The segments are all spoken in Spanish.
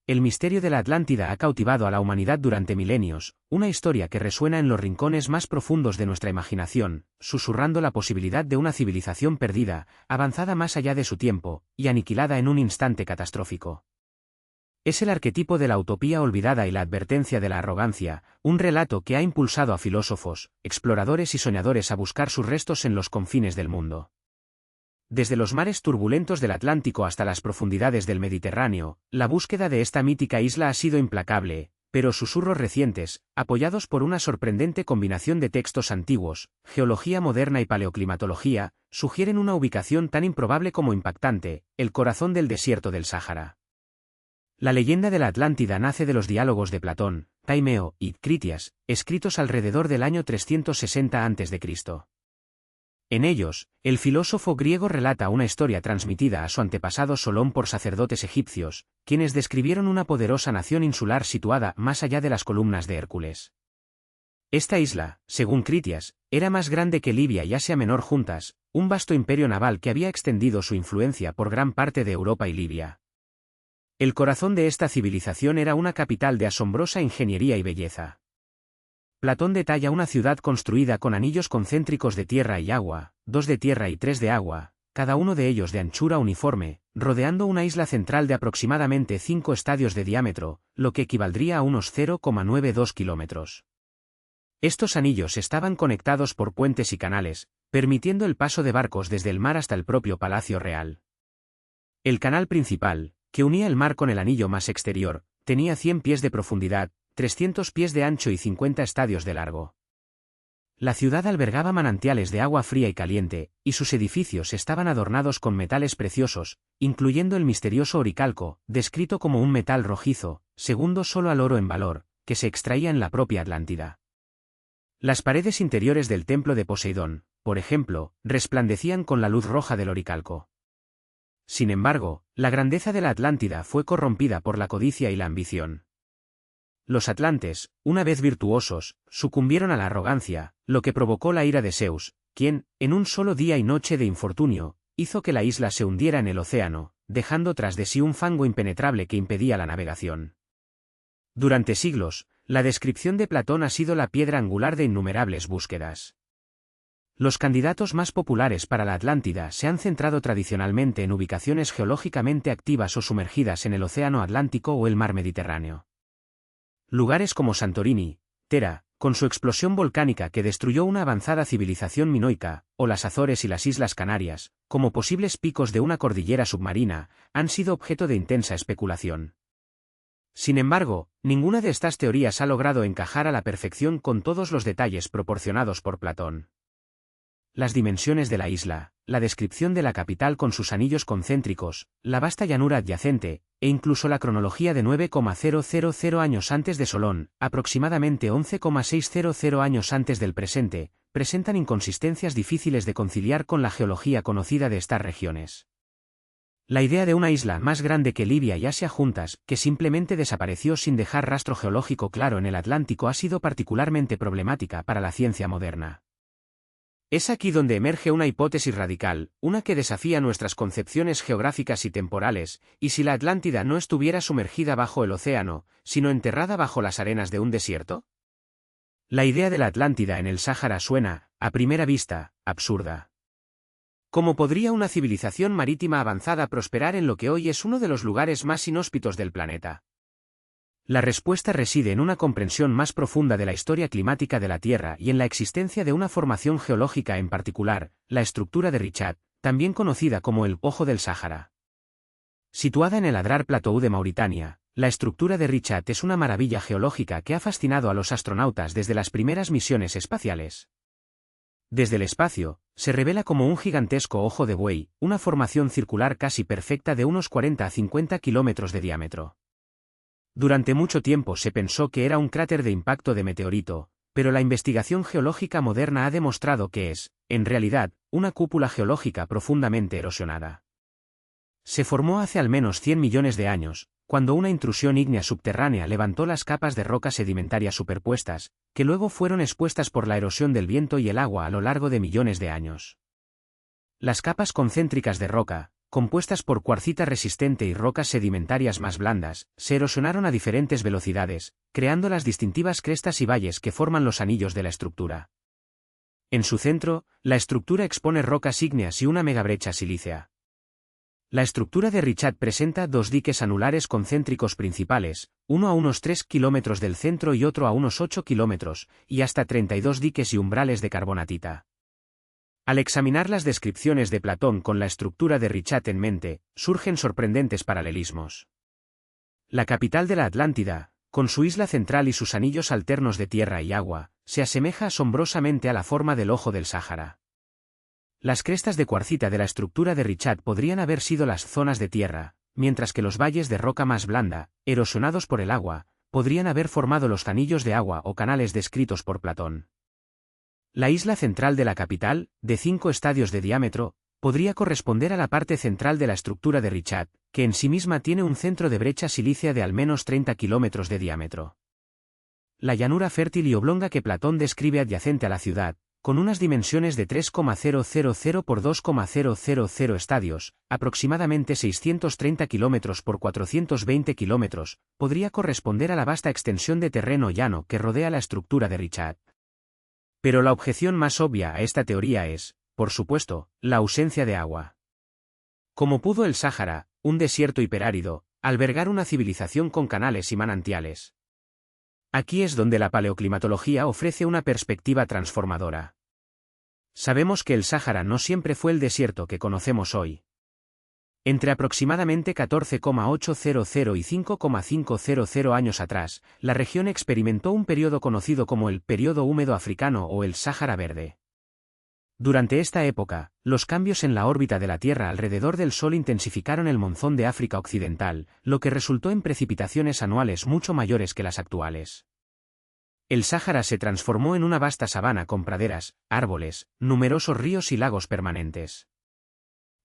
El misterio de la Atlántida ha cautivado a la humanidad durante milenios, una historia que resuena en los rincones más profundos de nuestra imaginación, susurrando la posibilidad de una civilización perdida, avanzada más allá de su tiempo, y aniquilada en un instante catastrófico. Es el arquetipo de la utopía olvidada y la advertencia de la arrogancia, un relato que ha impulsado a filósofos, exploradores y soñadores a buscar sus restos en los confines del mundo. Desde los mares turbulentos del Atlántico hasta las profundidades del Mediterráneo, la búsqueda de esta mítica isla ha sido implacable, pero susurros recientes, apoyados por una sorprendente combinación de textos antiguos, geología moderna y paleoclimatología, sugieren una ubicación tan improbable como impactante, el corazón del desierto del Sáhara. La leyenda de la Atlántida nace de los diálogos de Platón, Taimeo y Critias, escritos alrededor del año 360 a.C. En ellos, el filósofo griego relata una historia transmitida a su antepasado Solón por sacerdotes egipcios, quienes describieron una poderosa nación insular situada más allá de las columnas de Hércules. Esta isla, según Critias, era más grande que Libia y Asia Menor juntas, un vasto imperio naval que había extendido su influencia por gran parte de Europa y Libia. El corazón de esta civilización era una capital de asombrosa ingeniería y belleza. Platón detalla una ciudad construida con anillos concéntricos de tierra y agua, 2 de tierra y 3 de agua, cada uno de ellos de anchura uniforme, rodeando una isla central de aproximadamente 5 estadios de diámetro, lo que equivaldría a unos 0,92 kilómetros. Estos anillos estaban conectados por puentes y canales, permitiendo el paso de barcos desde el mar hasta el propio Palacio Real. El canal principal, que unía el mar con el anillo más exterior, tenía 100 pies de profundidad, 300 pies de ancho y 50 estadios de largo. La ciudad albergaba manantiales de agua fría y caliente, y sus edificios estaban adornados con metales preciosos, incluyendo el misterioso oricalco, descrito como un metal rojizo, segundo solo al oro en valor, que se extraía en la propia Atlántida. Las paredes interiores del templo de Poseidón, por ejemplo, resplandecían con la luz roja del oricalco. Sin embargo, la grandeza de la Atlántida fue corrompida por la codicia y la ambición. Los atlantes, una vez virtuosos, sucumbieron a la arrogancia, lo que provocó la ira de Zeus, quien, en un solo día y noche de infortunio, hizo que la isla se hundiera en el océano, dejando tras de sí un fango impenetrable que impedía la navegación. Durante siglos, la descripción de Platón ha sido la piedra angular de innumerables búsquedas. Los candidatos más populares para la Atlántida se han centrado tradicionalmente en ubicaciones geológicamente activas o sumergidas en el Océano Atlántico o el Mar Mediterráneo. Lugares como Santorini, Tera, con su explosión volcánica que destruyó una avanzada civilización minoica, o las Azores y las Islas Canarias, como posibles picos de una cordillera submarina, han sido objeto de intensa especulación. Sin embargo, ninguna de estas teorías ha logrado encajar a la perfección con todos los detalles proporcionados por Platón. Las dimensiones de la isla, la descripción de la capital con sus anillos concéntricos, la vasta llanura adyacente, e incluso la cronología de 9,000 años antes de Solón, aproximadamente 11,600 años antes del presente, presentan inconsistencias difíciles de conciliar con la geología conocida de estas regiones. La idea de una isla más grande que Libia y Asia juntas, que simplemente desapareció sin dejar rastro geológico claro en el Atlántico, ha sido particularmente problemática para la ciencia moderna. Es aquí donde emerge una hipótesis radical, una que desafía nuestras concepciones geográficas y temporales, y si la Atlántida no estuviera sumergida bajo el océano, sino enterrada bajo las arenas de un desierto. La idea de la Atlántida en el Sáhara suena, a primera vista, absurda. ¿Cómo podría una civilización marítima avanzada prosperar en lo que hoy es uno de los lugares más inhóspitos del planeta? La respuesta reside en una comprensión más profunda de la historia climática de la Tierra y en la existencia de una formación geológica en particular, la estructura de Richat, también conocida como el Ojo del Sáhara. Situada en el Adrar Plateau de Mauritania, la estructura de Richat es una maravilla geológica que ha fascinado a los astronautas desde las primeras misiones espaciales. Desde el espacio, se revela como un gigantesco ojo de buey, una formación circular casi perfecta de unos 40 a 50 kilómetros de diámetro. Durante mucho tiempo se pensó que era un cráter de impacto de meteorito, pero la investigación geológica moderna ha demostrado que es, en realidad, una cúpula geológica profundamente erosionada. Se formó hace al menos 100 millones de años, cuando una intrusión ígnea subterránea levantó las capas de roca sedimentaria superpuestas, que luego fueron expuestas por la erosión del viento y el agua a lo largo de millones de años. Las capas concéntricas de roca, compuestas por cuarcita resistente y rocas sedimentarias más blandas, se erosionaron a diferentes velocidades, creando las distintivas crestas y valles que forman los anillos de la estructura. En su centro, la estructura expone rocas ígneas y una megabrecha silícea. La estructura de Richat presenta dos diques anulares concéntricos principales, uno a unos 3 kilómetros del centro y otro a unos 8 kilómetros, y hasta 32 diques y umbrales de carbonatita. Al examinar las descripciones de Platón con la estructura de Richat en mente, surgen sorprendentes paralelismos. La capital de la Atlántida, con su isla central y sus anillos alternos de tierra y agua, se asemeja asombrosamente a la forma del ojo del Sáhara. Las crestas de cuarcita de la estructura de Richat podrían haber sido las zonas de tierra, mientras que los valles de roca más blanda, erosionados por el agua, podrían haber formado los anillos de agua o canales descritos por Platón. La isla central de la capital, de 5 estadios de diámetro, podría corresponder a la parte central de la estructura de Richat, que en sí misma tiene un centro de brecha silícea de al menos 30 kilómetros de diámetro. La llanura fértil y oblonga que Platón describe adyacente a la ciudad, con unas dimensiones de 3,000 por 2,000 estadios, aproximadamente 630 kilómetros por 420 kilómetros, podría corresponder a la vasta extensión de terreno llano que rodea la estructura de Richat. Pero la objeción más obvia a esta teoría es, por supuesto, la ausencia de agua. ¿Cómo pudo el Sáhara, un desierto hiperárido, albergar una civilización con canales y manantiales? Aquí es donde la paleoclimatología ofrece una perspectiva transformadora. Sabemos que el Sáhara no siempre fue el desierto que conocemos hoy. Entre aproximadamente 14,800 y 5,500 años atrás, la región experimentó un periodo conocido como el período húmedo africano o el Sáhara Verde. Durante esta época, los cambios en la órbita de la Tierra alrededor del Sol intensificaron el monzón de África Occidental, lo que resultó en precipitaciones anuales mucho mayores que las actuales. El Sáhara se transformó en una vasta sabana con praderas, árboles, numerosos ríos y lagos permanentes.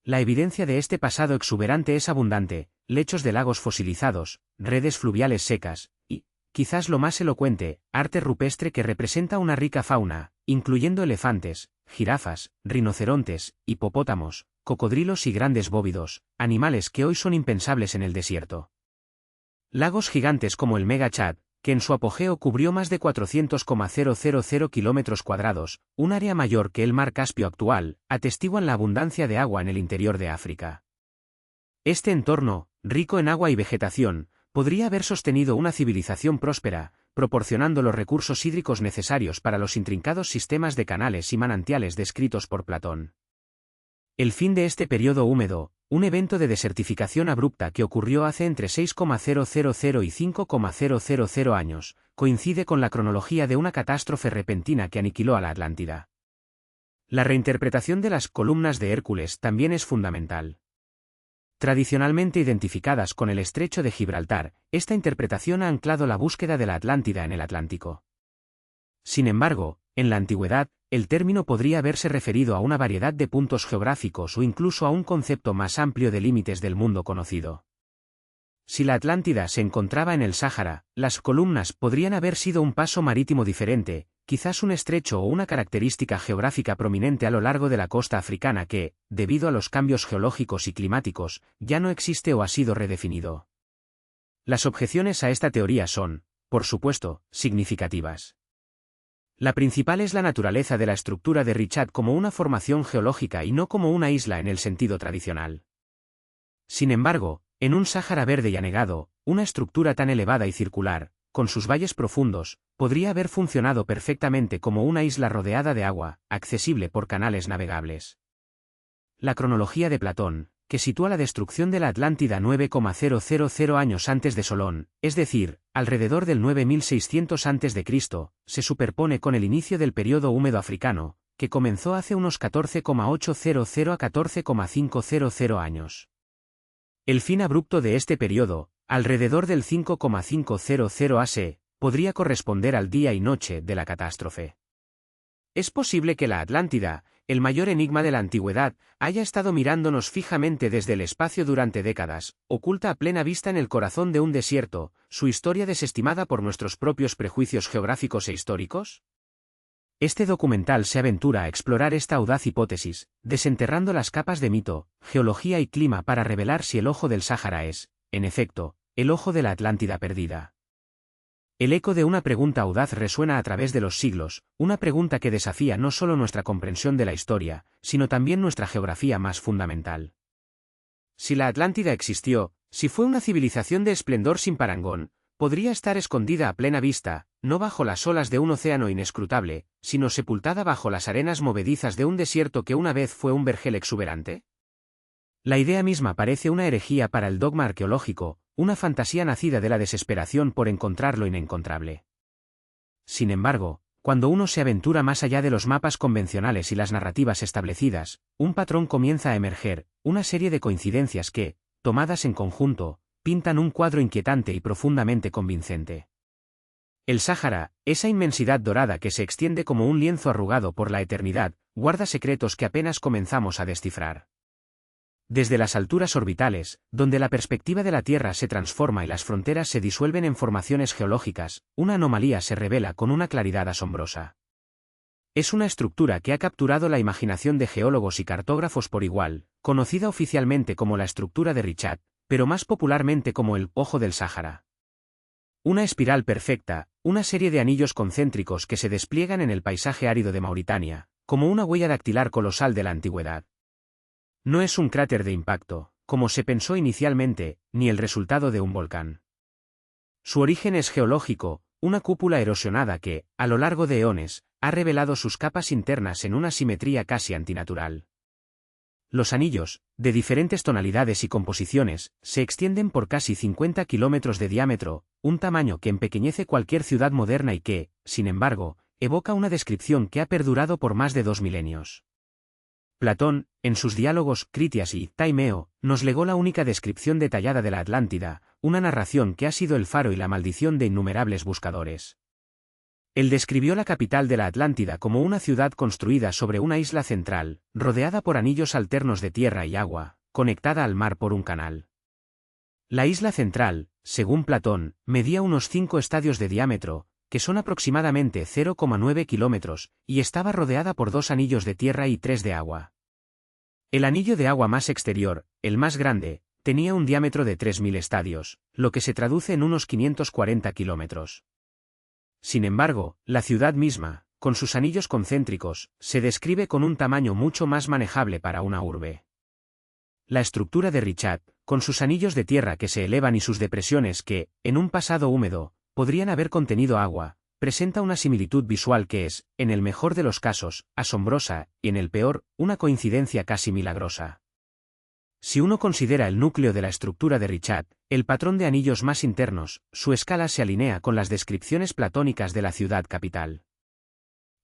La evidencia de este pasado exuberante es abundante: lechos de lagos fosilizados, redes fluviales secas, y, quizás lo más elocuente, arte rupestre que representa una rica fauna, incluyendo elefantes, jirafas, rinocerontes, hipopótamos, cocodrilos y grandes bóvidos, animales que hoy son impensables en el desierto. Lagos gigantes como el Mega Chad, que en su apogeo cubrió más de 400,000 kilómetros cuadrados, un área mayor que el mar Caspio actual, atestiguan la abundancia de agua en el interior de África. Este entorno, rico en agua y vegetación, podría haber sostenido una civilización próspera, proporcionando los recursos hídricos necesarios para los intrincados sistemas de canales y manantiales descritos por Platón. El fin de este periodo húmedo, un evento de desertificación abrupta que ocurrió hace entre 6,000 y 5,000 años, coincide con la cronología de una catástrofe repentina que aniquiló a la Atlántida. La reinterpretación de las columnas de Hércules también es fundamental. Tradicionalmente identificadas con el Estrecho de Gibraltar, esta interpretación ha anclado la búsqueda de la Atlántida en el Atlántico. Sin embargo, en la antigüedad, el término podría haberse referido a una variedad de puntos geográficos o incluso a un concepto más amplio de límites del mundo conocido. Si la Atlántida se encontraba en el Sáhara, las columnas podrían haber sido un paso marítimo diferente, quizás un estrecho o una característica geográfica prominente a lo largo de la costa africana que, debido a los cambios geológicos y climáticos, ya no existe o ha sido redefinido. Las objeciones a esta teoría son, por supuesto, significativas. La principal es la naturaleza de la estructura de Richat como una formación geológica y no como una isla en el sentido tradicional. Sin embargo, en un Sáhara verde y anegado, una estructura tan elevada y circular, con sus valles profundos, podría haber funcionado perfectamente como una isla rodeada de agua, accesible por canales navegables. La cronología de Platón, que sitúa la destrucción de la Atlántida 9,000 años antes de Solón, es decir, alrededor del 9600 a.C., se superpone con el inicio del período húmedo africano, que comenzó hace unos 14,800 a 14,500 años. El fin abrupto de este periodo, alrededor del 5,500 AC, podría corresponder al día y noche de la catástrofe. Es posible que la Atlántida, el mayor enigma de la antigüedad, haya estado mirándonos fijamente desde el espacio durante décadas, oculta a plena vista en el corazón de un desierto, su historia desestimada por nuestros propios prejuicios geográficos e históricos. Este documental se aventura a explorar esta audaz hipótesis, desenterrando las capas de mito, geología y clima para revelar si el ojo del Sáhara es, en efecto, el ojo de la Atlántida perdida. El eco de una pregunta audaz resuena a través de los siglos, una pregunta que desafía no solo nuestra comprensión de la historia, sino también nuestra geografía más fundamental. Si la Atlántida existió, si fue una civilización de esplendor sin parangón, podría estar escondida a plena vista, no bajo las olas de un océano inescrutable, sino sepultada bajo las arenas movedizas de un desierto que una vez fue un vergel exuberante. La idea misma parece una herejía para el dogma arqueológico, una fantasía nacida de la desesperación por encontrar lo inencontrable. Sin embargo, cuando uno se aventura más allá de los mapas convencionales y las narrativas establecidas, un patrón comienza a emerger, una serie de coincidencias que, tomadas en conjunto, pintan un cuadro inquietante y profundamente convincente. El Sáhara, esa inmensidad dorada que se extiende como un lienzo arrugado por la eternidad, guarda secretos que apenas comenzamos a descifrar. Desde las alturas orbitales, donde la perspectiva de la Tierra se transforma y las fronteras se disuelven en formaciones geológicas, una anomalía se revela con una claridad asombrosa. Es una estructura que ha capturado la imaginación de geólogos y cartógrafos por igual, conocida oficialmente como la estructura de Richat, pero más popularmente como el Ojo del Sáhara. Una espiral perfecta, una serie de anillos concéntricos que se despliegan en el paisaje árido de Mauritania, como una huella dactilar colosal de la antigüedad. No es un cráter de impacto, como se pensó inicialmente, ni el resultado de un volcán. Su origen es geológico, una cúpula erosionada que, a lo largo de eones, ha revelado sus capas internas en una simetría casi antinatural. Los anillos, de diferentes tonalidades y composiciones, se extienden por casi 50 kilómetros de diámetro, un tamaño que empequeñece cualquier ciudad moderna y que, sin embargo, evoca una descripción que ha perdurado por más de 2 milenios. Platón, en sus diálogos Critias y Taimeo, nos legó la única descripción detallada de la Atlántida, una narración que ha sido el faro y la maldición de innumerables buscadores. Él describió la capital de la Atlántida como una ciudad construida sobre una isla central, rodeada por anillos alternos de tierra y agua, conectada al mar por un canal. La isla central, según Platón, medía unos 5 estadios de diámetro, que son aproximadamente 0,9 kilómetros, y estaba rodeada por 2 anillos de tierra y 3 de agua. El anillo de agua más exterior, el más grande, tenía un diámetro de 3.000 estadios, lo que se traduce en unos 540 kilómetros. Sin embargo, la ciudad misma, con sus anillos concéntricos, se describe con un tamaño mucho más manejable para una urbe. La estructura de Richat, con sus anillos de tierra que se elevan y sus depresiones que, en un pasado húmedo, podrían haber contenido agua, presenta una similitud visual que es, en el mejor de los casos, asombrosa, y en el peor, una coincidencia casi milagrosa. Si uno considera el núcleo de la estructura de Richat, el patrón de anillos más internos, su escala se alinea con las descripciones platónicas de la ciudad capital.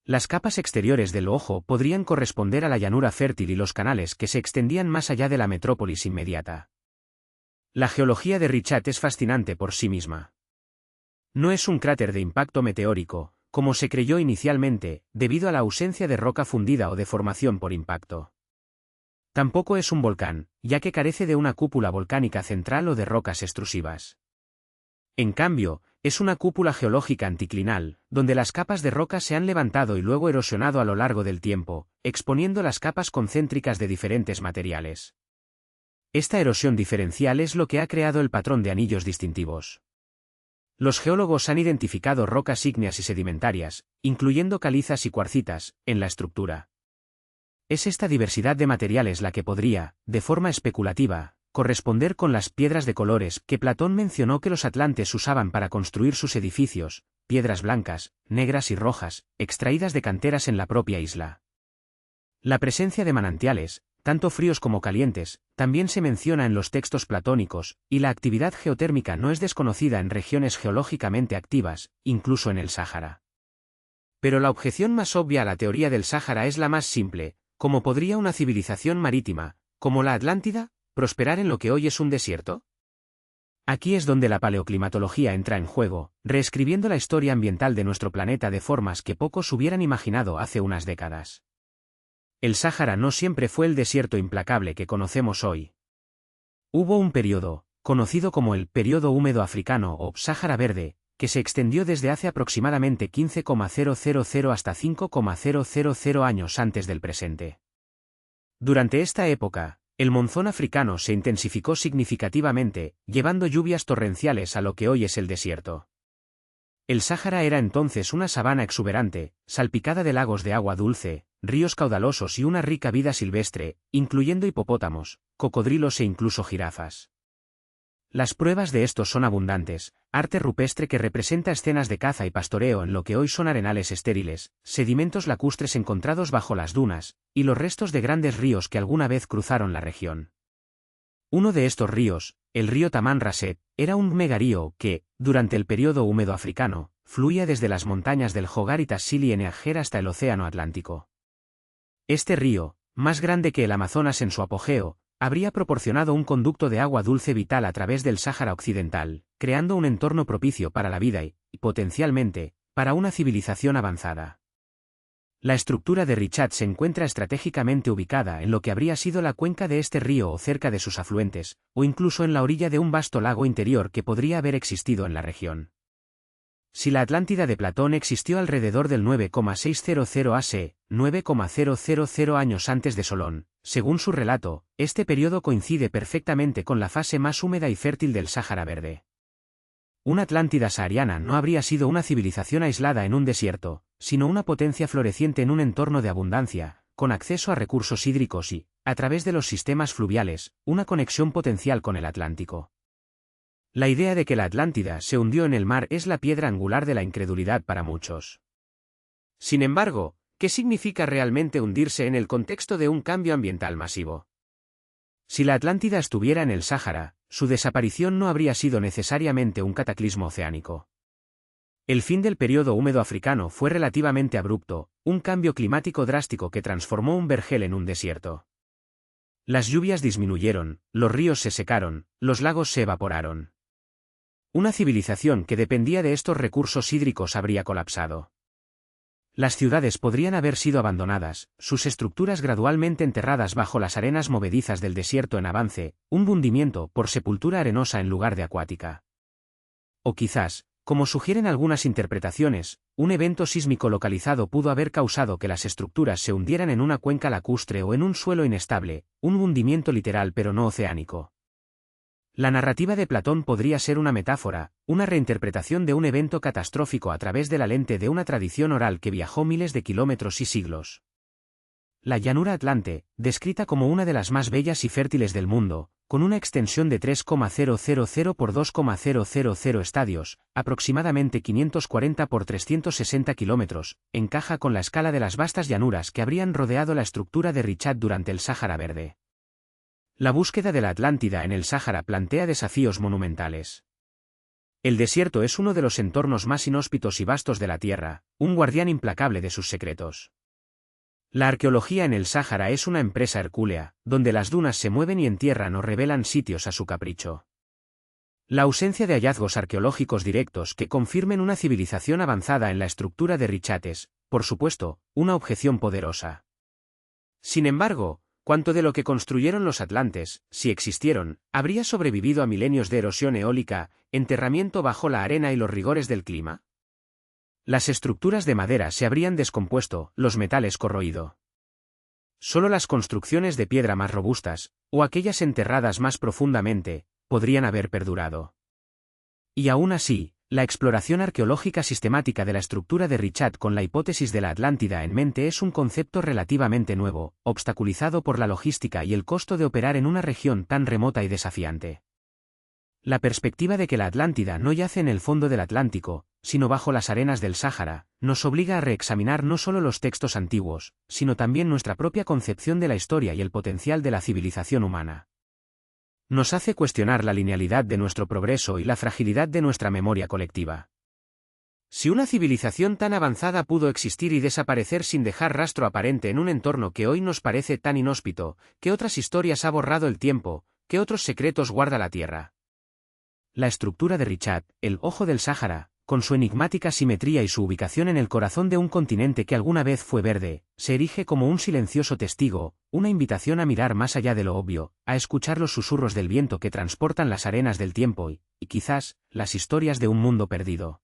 Las capas exteriores del ojo podrían corresponder a la llanura fértil y los canales que se extendían más allá de la metrópolis inmediata. La geología de Richat es fascinante por sí misma. No es un cráter de impacto meteórico, como se creyó inicialmente, debido a la ausencia de roca fundida o de formación por impacto. Tampoco es un volcán, ya que carece de una cúpula volcánica central o de rocas extrusivas. En cambio, es una cúpula geológica anticlinal, donde las capas de roca se han levantado y luego erosionado a lo largo del tiempo, exponiendo las capas concéntricas de diferentes materiales. Esta erosión diferencial es lo que ha creado el patrón de anillos distintivos. Los geólogos han identificado rocas ígneas y sedimentarias, incluyendo calizas y cuarcitas, en la estructura. Es esta diversidad de materiales la que podría, de forma especulativa, corresponder con las piedras de colores que Platón mencionó que los atlantes usaban para construir sus edificios, piedras blancas, negras y rojas, extraídas de canteras en la propia isla. La presencia de manantiales, tanto fríos como calientes, también se menciona en los textos platónicos, y la actividad geotérmica no es desconocida en regiones geológicamente activas, incluso en el Sáhara. Pero la objeción más obvia a la teoría del Sáhara es la más simple: ¿cómo podría una civilización marítima, como la Atlántida, prosperar en lo que hoy es un desierto? Aquí es donde la paleoclimatología entra en juego, reescribiendo la historia ambiental de nuestro planeta de formas que pocos hubieran imaginado hace unas décadas. El Sáhara no siempre fue el desierto implacable que conocemos hoy. Hubo un periodo, conocido como el Período Húmedo Africano o Sáhara Verde, que se extendió desde hace aproximadamente 15,000 hasta 5,000 años antes del presente. Durante esta época, el monzón africano se intensificó significativamente, llevando lluvias torrenciales a lo que hoy es el desierto. El Sáhara era entonces una sabana exuberante, salpicada de lagos de agua dulce, ríos caudalosos y una rica vida silvestre, incluyendo hipopótamos, cocodrilos e incluso jirafas. Las pruebas de estos son abundantes: arte rupestre que representa escenas de caza y pastoreo en lo que hoy son arenales estériles, sedimentos lacustres encontrados bajo las dunas, y los restos de grandes ríos que alguna vez cruzaron la región. Uno de estos ríos, el río Taman Rasset, era un megarío que, durante el período húmedo africano, fluía desde las montañas del Jogar y Tassili en Níger hasta el Océano Atlántico. Este río, más grande que el Amazonas en su apogeo, habría proporcionado un conducto de agua dulce vital a través del Sáhara Occidental, creando un entorno propicio para la vida y, potencialmente, para una civilización avanzada. La estructura de Richat se encuentra estratégicamente ubicada en lo que habría sido la cuenca de este río o cerca de sus afluentes, o incluso en la orilla de un vasto lago interior que podría haber existido en la región. Si la Atlántida de Platón existió alrededor del 9,600 AC, 9,000 años antes de Solón, según su relato, este periodo coincide perfectamente con la fase más húmeda y fértil del Sáhara Verde. Una Atlántida sahariana no habría sido una civilización aislada en un desierto, sino una potencia floreciente en un entorno de abundancia, con acceso a recursos hídricos y, a través de los sistemas fluviales, una conexión potencial con el Atlántico. La idea de que la Atlántida se hundió en el mar es la piedra angular de la incredulidad para muchos. Sin embargo, ¿qué significa realmente hundirse en el contexto de un cambio ambiental masivo? Si la Atlántida estuviera en el Sáhara, su desaparición no habría sido necesariamente un cataclismo oceánico. El fin del período húmedo africano fue relativamente abrupto, un cambio climático drástico que transformó un vergel en un desierto. Las lluvias disminuyeron, los ríos se secaron, los lagos se evaporaron. Una civilización que dependía de estos recursos hídricos habría colapsado. Las ciudades podrían haber sido abandonadas, sus estructuras gradualmente enterradas bajo las arenas movedizas del desierto en avance, un hundimiento por sepultura arenosa en lugar de acuática. O quizás, como sugieren algunas interpretaciones, un evento sísmico localizado pudo haber causado que las estructuras se hundieran en una cuenca lacustre o en un suelo inestable, un hundimiento literal pero no oceánico. La narrativa de Platón podría ser una metáfora, una reinterpretación de un evento catastrófico a través de la lente de una tradición oral que viajó miles de kilómetros y siglos. La llanura Atlante, descrita como una de las más bellas y fértiles del mundo, con una extensión de 3,000 por 2,000 estadios, aproximadamente 540 por 360 kilómetros, encaja con la escala de las vastas llanuras que habrían rodeado la estructura de Richat durante el Sáhara Verde. La búsqueda de la Atlántida en el Sáhara plantea desafíos monumentales. El desierto es uno de los entornos más inhóspitos y vastos de la Tierra, un guardián implacable de sus secretos. La arqueología en el Sáhara es una empresa hercúlea, donde las dunas se mueven y entierran o revelan sitios a su capricho. La ausencia de hallazgos arqueológicos directos que confirmen una civilización avanzada en la estructura de Richat es, por supuesto, una objeción poderosa. Sin embargo, ¿cuánto de lo que construyeron los atlantes, si existieron, habría sobrevivido a milenios de erosión eólica, enterramiento bajo la arena y los rigores del clima? Las estructuras de madera se habrían descompuesto, los metales corroído. Solo las construcciones de piedra más robustas, o aquellas enterradas más profundamente, podrían haber perdurado. Y aún así, la exploración arqueológica sistemática de la estructura de Richat con la hipótesis de la Atlántida en mente es un concepto relativamente nuevo, obstaculizado por la logística y el costo de operar en una región tan remota y desafiante. La perspectiva de que la Atlántida no yace en el fondo del Atlántico, sino bajo las arenas del Sáhara, nos obliga a reexaminar no solo los textos antiguos, sino también nuestra propia concepción de la historia y el potencial de la civilización humana. Nos hace cuestionar la linealidad de nuestro progreso y la fragilidad de nuestra memoria colectiva. Si una civilización tan avanzada pudo existir y desaparecer sin dejar rastro aparente en un entorno que hoy nos parece tan inhóspito, ¿qué otras historias ha borrado el tiempo, qué otros secretos guarda la Tierra? La estructura de Richat, el ojo del Sáhara, con su enigmática simetría y su ubicación en el corazón de un continente que alguna vez fue verde, se erige como un silencioso testigo, una invitación a mirar más allá de lo obvio, a escuchar los susurros del viento que transportan las arenas del tiempo y quizás, las historias de un mundo perdido.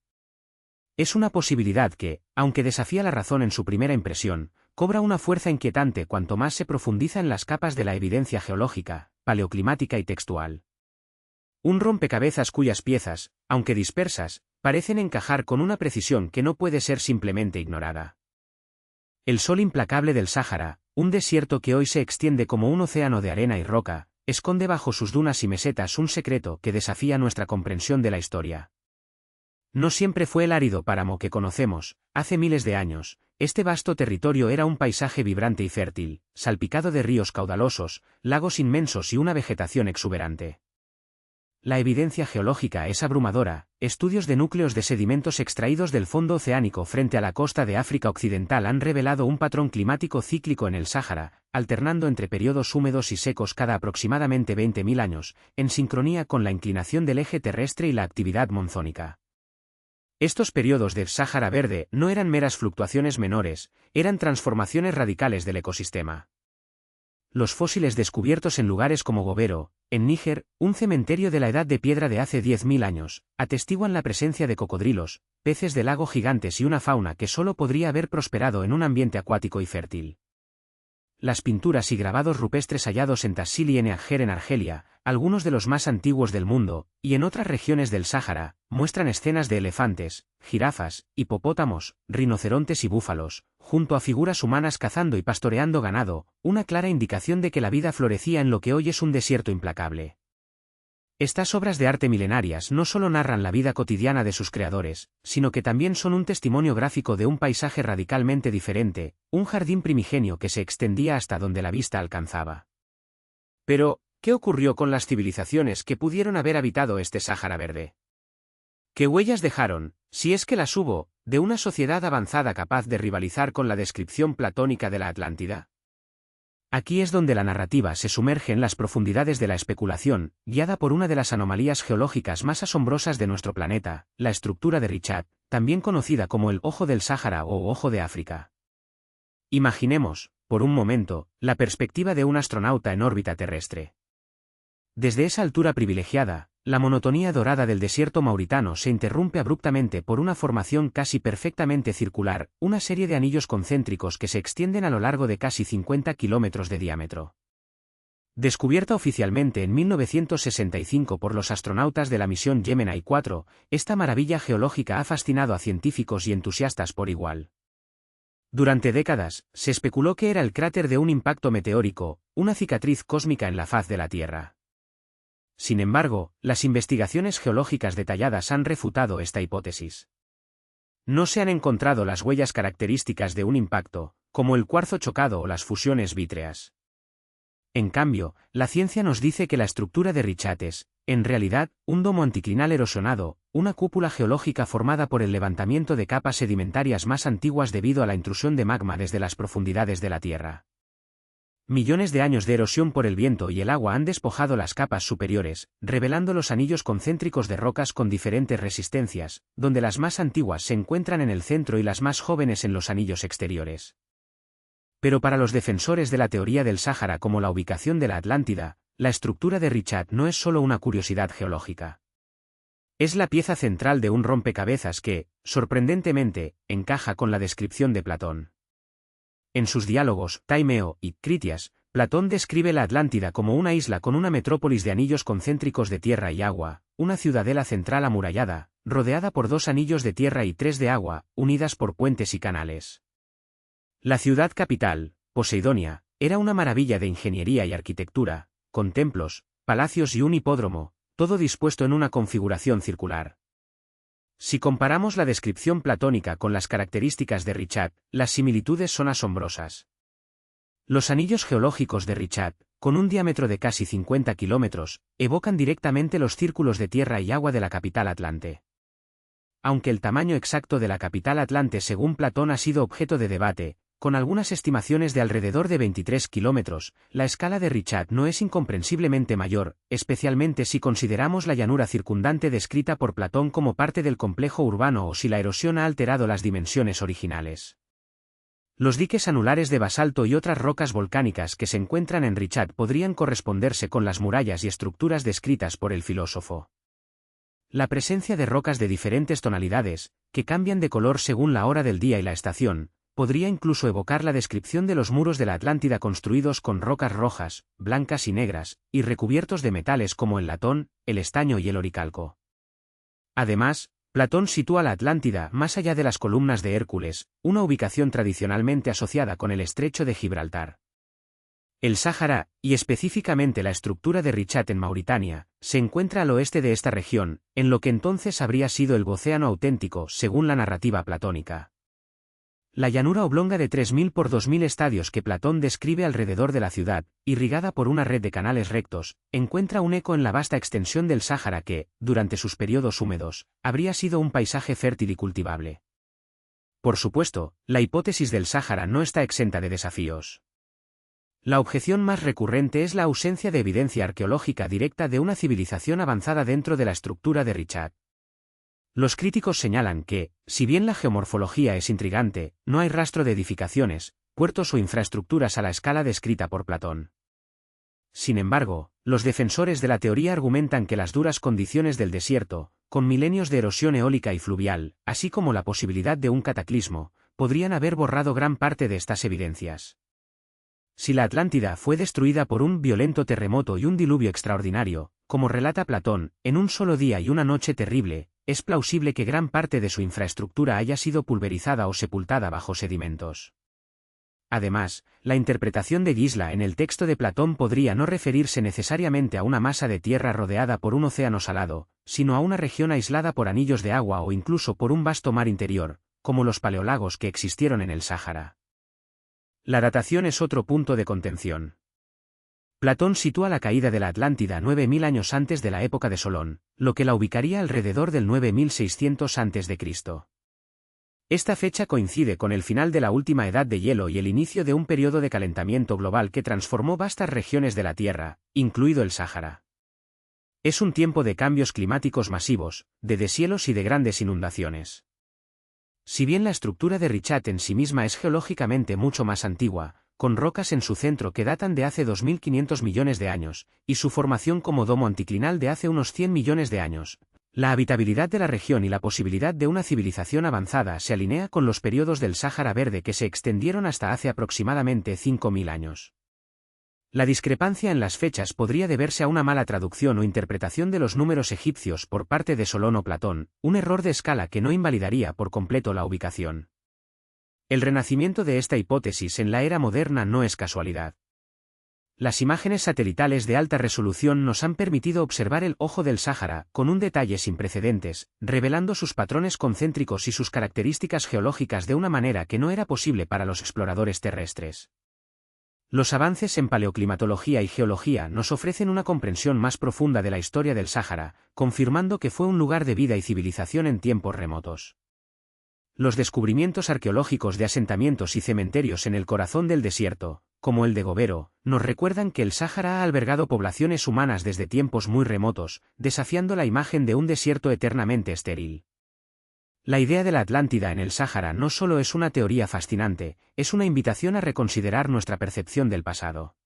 Es una posibilidad que, aunque desafía la razón en su primera impresión, cobra una fuerza inquietante cuanto más se profundiza en las capas de la evidencia geológica, paleoclimática y textual. Un rompecabezas cuyas piezas, aunque dispersas, parecen encajar con una precisión que no puede ser simplemente ignorada. El sol implacable del Sáhara, un desierto que hoy se extiende como un océano de arena y roca, esconde bajo sus dunas y mesetas un secreto que desafía nuestra comprensión de la historia. No siempre fue el árido páramo que conocemos. Hace miles de años, este vasto territorio era un paisaje vibrante y fértil, salpicado de ríos caudalosos, lagos inmensos y una vegetación exuberante. La evidencia geológica es abrumadora. Estudios de núcleos de sedimentos extraídos del fondo oceánico frente a la costa de África Occidental han revelado un patrón climático cíclico en el Sáhara, alternando entre periodos húmedos y secos cada aproximadamente 20.000 años, en sincronía con la inclinación del eje terrestre y la actividad monzónica. Estos periodos del Sáhara verde no eran meras fluctuaciones menores, eran transformaciones radicales del ecosistema. Los fósiles descubiertos en lugares como Gobero, en Níger, un cementerio de la edad de piedra de hace 10.000 años, atestiguan la presencia de cocodrilos, peces de lago gigantes y una fauna que solo podría haber prosperado en un ambiente acuático y fértil. Las pinturas y grabados rupestres hallados en Tassili en Agger en Argelia, algunos de los más antiguos del mundo, y en otras regiones del Sáhara, muestran escenas de elefantes, jirafas, hipopótamos, rinocerontes y búfalos, junto a figuras humanas cazando y pastoreando ganado, una clara indicación de que la vida florecía en lo que hoy es un desierto implacable. Estas obras de arte milenarias no solo narran la vida cotidiana de sus creadores, sino que también son un testimonio gráfico de un paisaje radicalmente diferente, un jardín primigenio que se extendía hasta donde la vista alcanzaba. Pero, ¿qué ocurrió con las civilizaciones que pudieron haber habitado este Sáhara verde? ¿Qué huellas dejaron, si es que las hubo, de una sociedad avanzada capaz de rivalizar con la descripción platónica de la Atlántida? Aquí es donde la narrativa se sumerge en las profundidades de la especulación, guiada por una de las anomalías geológicas más asombrosas de nuestro planeta, la estructura de Richat, también conocida como el Ojo del Sáhara o Ojo de África. Imaginemos, por un momento, la perspectiva de un astronauta en órbita terrestre. Desde esa altura privilegiada, la monotonía dorada del desierto mauritano se interrumpe abruptamente por una formación casi perfectamente circular, una serie de anillos concéntricos que se extienden a lo largo de casi 50 kilómetros de diámetro. Descubierta oficialmente en 1965 por los astronautas de la misión Gemini 4, esta maravilla geológica ha fascinado a científicos y entusiastas por igual. Durante décadas, se especuló que era el cráter de un impacto meteórico, una cicatriz cósmica en la faz de la Tierra. Sin embargo, las investigaciones geológicas detalladas han refutado esta hipótesis. No se han encontrado las huellas características de un impacto, como el cuarzo chocado o las fusiones vítreas. En cambio, la ciencia nos dice que la estructura de Richat es, en realidad, un domo anticlinal erosionado, una cúpula geológica formada por el levantamiento de capas sedimentarias más antiguas debido a la intrusión de magma desde las profundidades de la Tierra. Millones de años de erosión por el viento y el agua han despojado las capas superiores, revelando los anillos concéntricos de rocas con diferentes resistencias, donde las más antiguas se encuentran en el centro y las más jóvenes en los anillos exteriores. Pero para los defensores de la teoría del Sáhara como la ubicación de la Atlántida, la estructura de Richat no es solo una curiosidad geológica. Es la pieza central de un rompecabezas que, sorprendentemente, encaja con la descripción de Platón. En sus diálogos, Taimeo y Critias, Platón describe la Atlántida como una isla con una metrópolis de anillos concéntricos de tierra y agua, una ciudadela central amurallada, rodeada por 2 anillos de tierra y 3 de agua, unidas por puentes y canales. La ciudad capital, Poseidonia, era una maravilla de ingeniería y arquitectura, con templos, palacios y un hipódromo, todo dispuesto en una configuración circular. Si comparamos la descripción platónica con las características de Richat, las similitudes son asombrosas. Los anillos geológicos de Richat, con un diámetro de casi 50 kilómetros, evocan directamente los círculos de tierra y agua de la capital Atlante. Aunque el tamaño exacto de la capital Atlante según Platón ha sido objeto de debate, con algunas estimaciones de alrededor de 23 kilómetros, la escala de Richat no es incomprensiblemente mayor, especialmente si consideramos la llanura circundante descrita por Platón como parte del complejo urbano o si la erosión ha alterado las dimensiones originales. Los diques anulares de basalto y otras rocas volcánicas que se encuentran en Richat podrían corresponderse con las murallas y estructuras descritas por el filósofo. La presencia de rocas de diferentes tonalidades, que cambian de color según la hora del día y la estación, podría incluso evocar la descripción de los muros de la Atlántida construidos con rocas rojas, blancas y negras, y recubiertos de metales como el latón, el estaño y el oricalco. Además, Platón sitúa la Atlántida más allá de las columnas de Hércules, una ubicación tradicionalmente asociada con el estrecho de Gibraltar. El Sáhara, y específicamente la estructura de Richat en Mauritania, se encuentra al oeste de esta región, en lo que entonces habría sido el Océano auténtico según la narrativa platónica. La llanura oblonga de 3.000 por 2.000 estadios que Platón describe alrededor de la ciudad, irrigada por una red de canales rectos, encuentra un eco en la vasta extensión del Sáhara que, durante sus periodos húmedos, habría sido un paisaje fértil y cultivable. Por supuesto, la hipótesis del Sáhara no está exenta de desafíos. La objeción más recurrente es la ausencia de evidencia arqueológica directa de una civilización avanzada dentro de la estructura de Richat. Los críticos señalan que, si bien la geomorfología es intrigante, no hay rastro de edificaciones, puertos o infraestructuras a la escala descrita por Platón. Sin embargo, los defensores de la teoría argumentan que las duras condiciones del desierto, con milenios de erosión eólica y fluvial, así como la posibilidad de un cataclismo, podrían haber borrado gran parte de estas evidencias. Si la Atlántida fue destruida por un violento terremoto y un diluvio extraordinario, como relata Platón, en un solo día y una noche terrible, es plausible que gran parte de su infraestructura haya sido pulverizada o sepultada bajo sedimentos. Además, la interpretación de Gisla en el texto de Platón podría no referirse necesariamente a una masa de tierra rodeada por un océano salado, sino a una región aislada por anillos de agua o incluso por un vasto mar interior, como los paleolagos que existieron en el Sáhara. La datación es otro punto de contención. Platón sitúa la caída de la Atlántida 9.000 años antes de la época de Solón, lo que la ubicaría alrededor del 9.600 a.C. Esta fecha coincide con el final de la última edad de hielo y el inicio de un periodo de calentamiento global que transformó vastas regiones de la Tierra, incluido el Sáhara. Es un tiempo de cambios climáticos masivos, de deshielos y de grandes inundaciones. Si bien la estructura de Richat en sí misma es geológicamente mucho más antigua, con rocas en su centro que datan de hace 2.500 millones de años, y su formación como domo anticlinal de hace unos 100 millones de años, la habitabilidad de la región y la posibilidad de una civilización avanzada se alinea con los periodos del Sáhara Verde que se extendieron hasta hace aproximadamente 5.000 años. La discrepancia en las fechas podría deberse a una mala traducción o interpretación de los números egipcios por parte de Solón o Platón, un error de escala que no invalidaría por completo la ubicación. El renacimiento de esta hipótesis en la era moderna no es casualidad. Las imágenes satelitales de alta resolución nos han permitido observar el Ojo del Sáhara con un detalle sin precedentes, revelando sus patrones concéntricos y sus características geológicas de una manera que no era posible para los exploradores terrestres. Los avances en paleoclimatología y geología nos ofrecen una comprensión más profunda de la historia del Sáhara, confirmando que fue un lugar de vida y civilización en tiempos remotos. Los descubrimientos arqueológicos de asentamientos y cementerios en el corazón del desierto, como el de Gobero, nos recuerdan que el Sáhara ha albergado poblaciones humanas desde tiempos muy remotos, desafiando la imagen de un desierto eternamente estéril. La idea de la Atlántida en el Sáhara no solo es una teoría fascinante, es una invitación a reconsiderar nuestra percepción del pasado.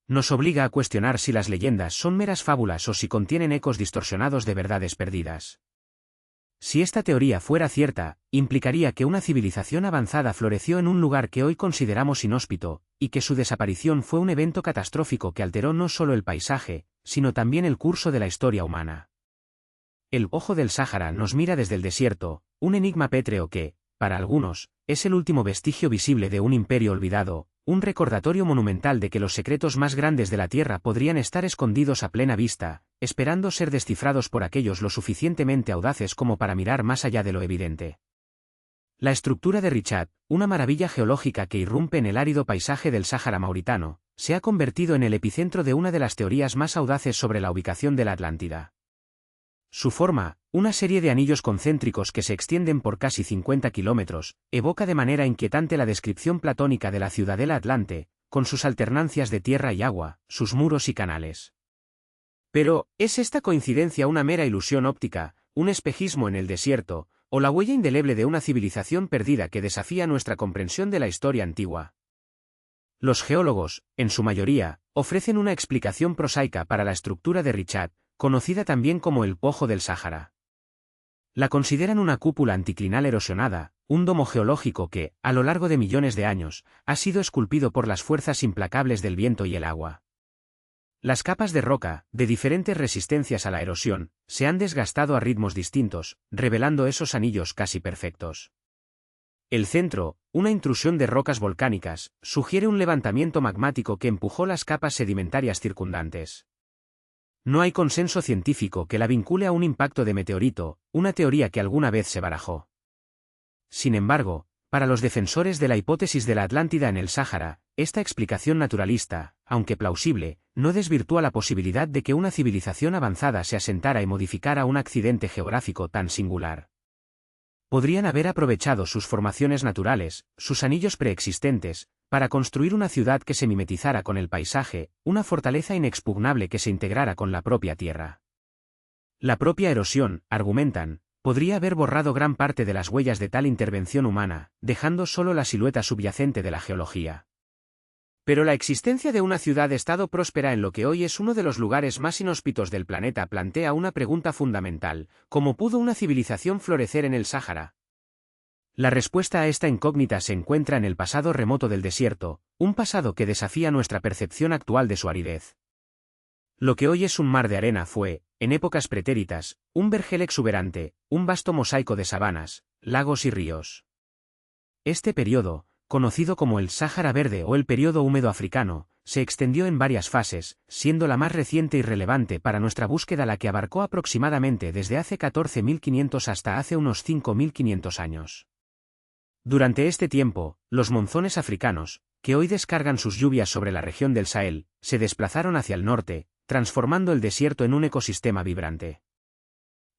Nos obliga a cuestionar si las leyendas son meras fábulas o si contienen ecos distorsionados de verdades perdidas. Si esta teoría fuera cierta, implicaría que una civilización avanzada floreció en un lugar que hoy consideramos inhóspito, y que su desaparición fue un evento catastrófico que alteró no solo el paisaje, sino también el curso de la historia humana. El Ojo del Sáhara nos mira desde el desierto, un enigma pétreo que, para algunos, es el último vestigio visible de un imperio olvidado, un recordatorio monumental de que los secretos más grandes de la Tierra podrían estar escondidos a plena vista, esperando ser descifrados por aquellos lo suficientemente audaces como para mirar más allá de lo evidente. La estructura de Richat, una maravilla geológica que irrumpe en el árido paisaje del Sáhara mauritano, se ha convertido en el epicentro de una de las teorías más audaces sobre la ubicación de la Atlántida. Su forma, una serie de anillos concéntricos que se extienden por casi 50 kilómetros, evoca de manera inquietante la descripción platónica de la ciudadela Atlante, con sus alternancias de tierra y agua, sus muros y canales. Pero, ¿es esta coincidencia una mera ilusión óptica, un espejismo en el desierto, o la huella indeleble de una civilización perdida que desafía nuestra comprensión de la historia antigua? Los geólogos, en su mayoría, ofrecen una explicación prosaica para la estructura de Richat, conocida también como el Ojo del Sáhara. La consideran una cúpula anticlinal erosionada, un domo geológico que, a lo largo de millones de años, ha sido esculpido por las fuerzas implacables del viento y el agua. Las capas de roca, de diferentes resistencias a la erosión, se han desgastado a ritmos distintos, revelando esos anillos casi perfectos. El centro, una intrusión de rocas volcánicas, sugiere un levantamiento magmático que empujó las capas sedimentarias circundantes. No hay consenso científico que la vincule a un impacto de meteorito, una teoría que alguna vez se barajó. Sin embargo, para los defensores de la hipótesis de la Atlántida en el Sáhara, esta explicación naturalista, aunque plausible, no desvirtúa la posibilidad de que una civilización avanzada se asentara y modificara un accidente geográfico tan singular. Podrían haber aprovechado sus formaciones naturales, sus anillos preexistentes, para construir una ciudad que se mimetizara con el paisaje, una fortaleza inexpugnable que se integrara con la propia tierra. La propia erosión, argumentan, podría haber borrado gran parte de las huellas de tal intervención humana, dejando solo la silueta subyacente de la geología. Pero la existencia de una ciudad-estado próspera en lo que hoy es uno de los lugares más inhóspitos del planeta plantea una pregunta fundamental: ¿cómo pudo una civilización florecer en el Sáhara? La respuesta a esta incógnita se encuentra en el pasado remoto del desierto, un pasado que desafía nuestra percepción actual de su aridez. Lo que hoy es un mar de arena fue, en épocas pretéritas, un vergel exuberante, un vasto mosaico de sabanas, lagos y ríos. Este periodo, conocido como el Sáhara Verde o el período húmedo africano, se extendió en varias fases, siendo la más reciente y relevante para nuestra búsqueda la que abarcó aproximadamente desde hace 14.500 hasta hace unos 5.500 años. Durante este tiempo, los monzones africanos, que hoy descargan sus lluvias sobre la región del Sahel, se desplazaron hacia el norte, transformando el desierto en un ecosistema vibrante.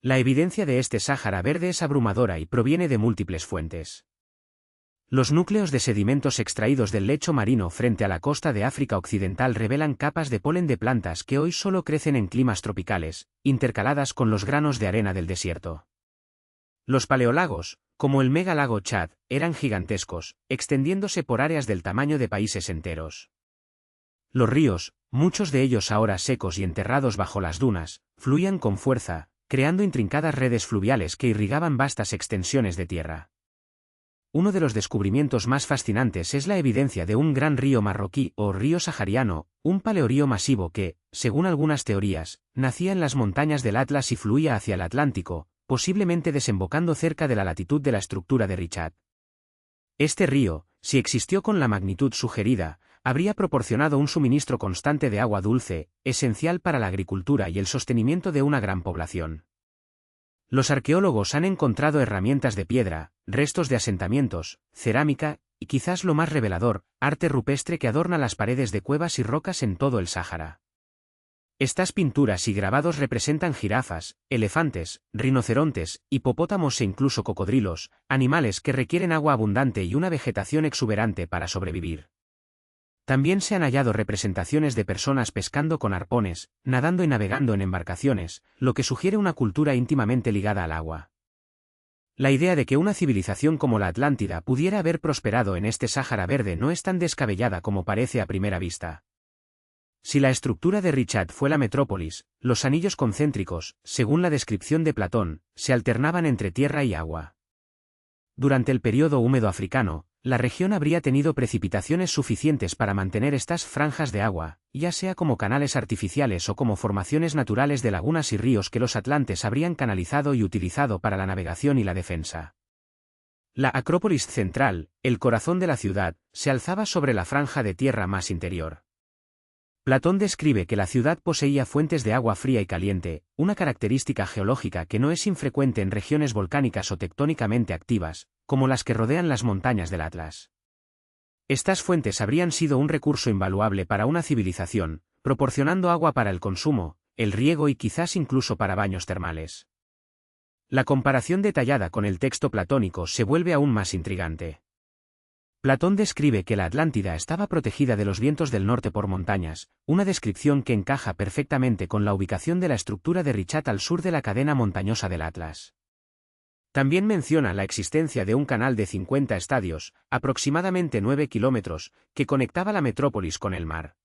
La evidencia de este Sáhara Verde es abrumadora y proviene de múltiples fuentes. Los núcleos de sedimentos extraídos del lecho marino frente a la costa de África Occidental revelan capas de polen de plantas que hoy solo crecen en climas tropicales, intercaladas con los granos de arena del desierto. Los paleolagos, como el megalago Chad, eran gigantescos, extendiéndose por áreas del tamaño de países enteros. Los ríos, muchos de ellos ahora secos y enterrados bajo las dunas, fluían con fuerza, creando intrincadas redes fluviales que irrigaban vastas extensiones de tierra. Uno de los descubrimientos más fascinantes es la evidencia de un gran río marroquí o río sahariano, un paleorío masivo que, según algunas teorías, nacía en las montañas del Atlas y fluía hacia el Atlántico, posiblemente desembocando cerca de la latitud de la estructura de Richat. Este río, si existió con la magnitud sugerida, habría proporcionado un suministro constante de agua dulce, esencial para la agricultura y el sostenimiento de una gran población. Los arqueólogos han encontrado herramientas de piedra, restos de asentamientos, cerámica, y quizás lo más revelador, arte rupestre que adorna las paredes de cuevas y rocas en todo el Sáhara. Estas pinturas y grabados representan jirafas, elefantes, rinocerontes, hipopótamos e incluso cocodrilos, animales que requieren agua abundante y una vegetación exuberante para sobrevivir. También se han hallado representaciones de personas pescando con arpones, nadando y navegando en embarcaciones, lo que sugiere una cultura íntimamente ligada al agua. La idea de que una civilización como la Atlántida pudiera haber prosperado en este Sáhara Verde no es tan descabellada como parece a primera vista. Si la estructura de Richat fue la metrópolis, los anillos concéntricos, según la descripción de Platón, se alternaban entre tierra y agua. Durante el período húmedo africano, la región habría tenido precipitaciones suficientes para mantener estas franjas de agua, ya sea como canales artificiales o como formaciones naturales de lagunas y ríos que los atlantes habrían canalizado y utilizado para la navegación y la defensa. La Acrópolis central, el corazón de la ciudad, se alzaba sobre la franja de tierra más interior. Platón describe que la ciudad poseía fuentes de agua fría y caliente, una característica geológica que no es infrecuente en regiones volcánicas o tectónicamente activas, como las que rodean las montañas del Atlas. Estas fuentes habrían sido un recurso invaluable para una civilización, proporcionando agua para el consumo, el riego y quizás incluso para baños termales. La comparación detallada con el texto platónico se vuelve aún más intrigante. Platón describe que la Atlántida estaba protegida de los vientos del norte por montañas, una descripción que encaja perfectamente con la ubicación de la estructura de Richat al sur de la cadena montañosa del Atlas. También menciona la existencia de un canal de 50 estadios, aproximadamente 9 kilómetros, que conectaba la metrópolis con el mar.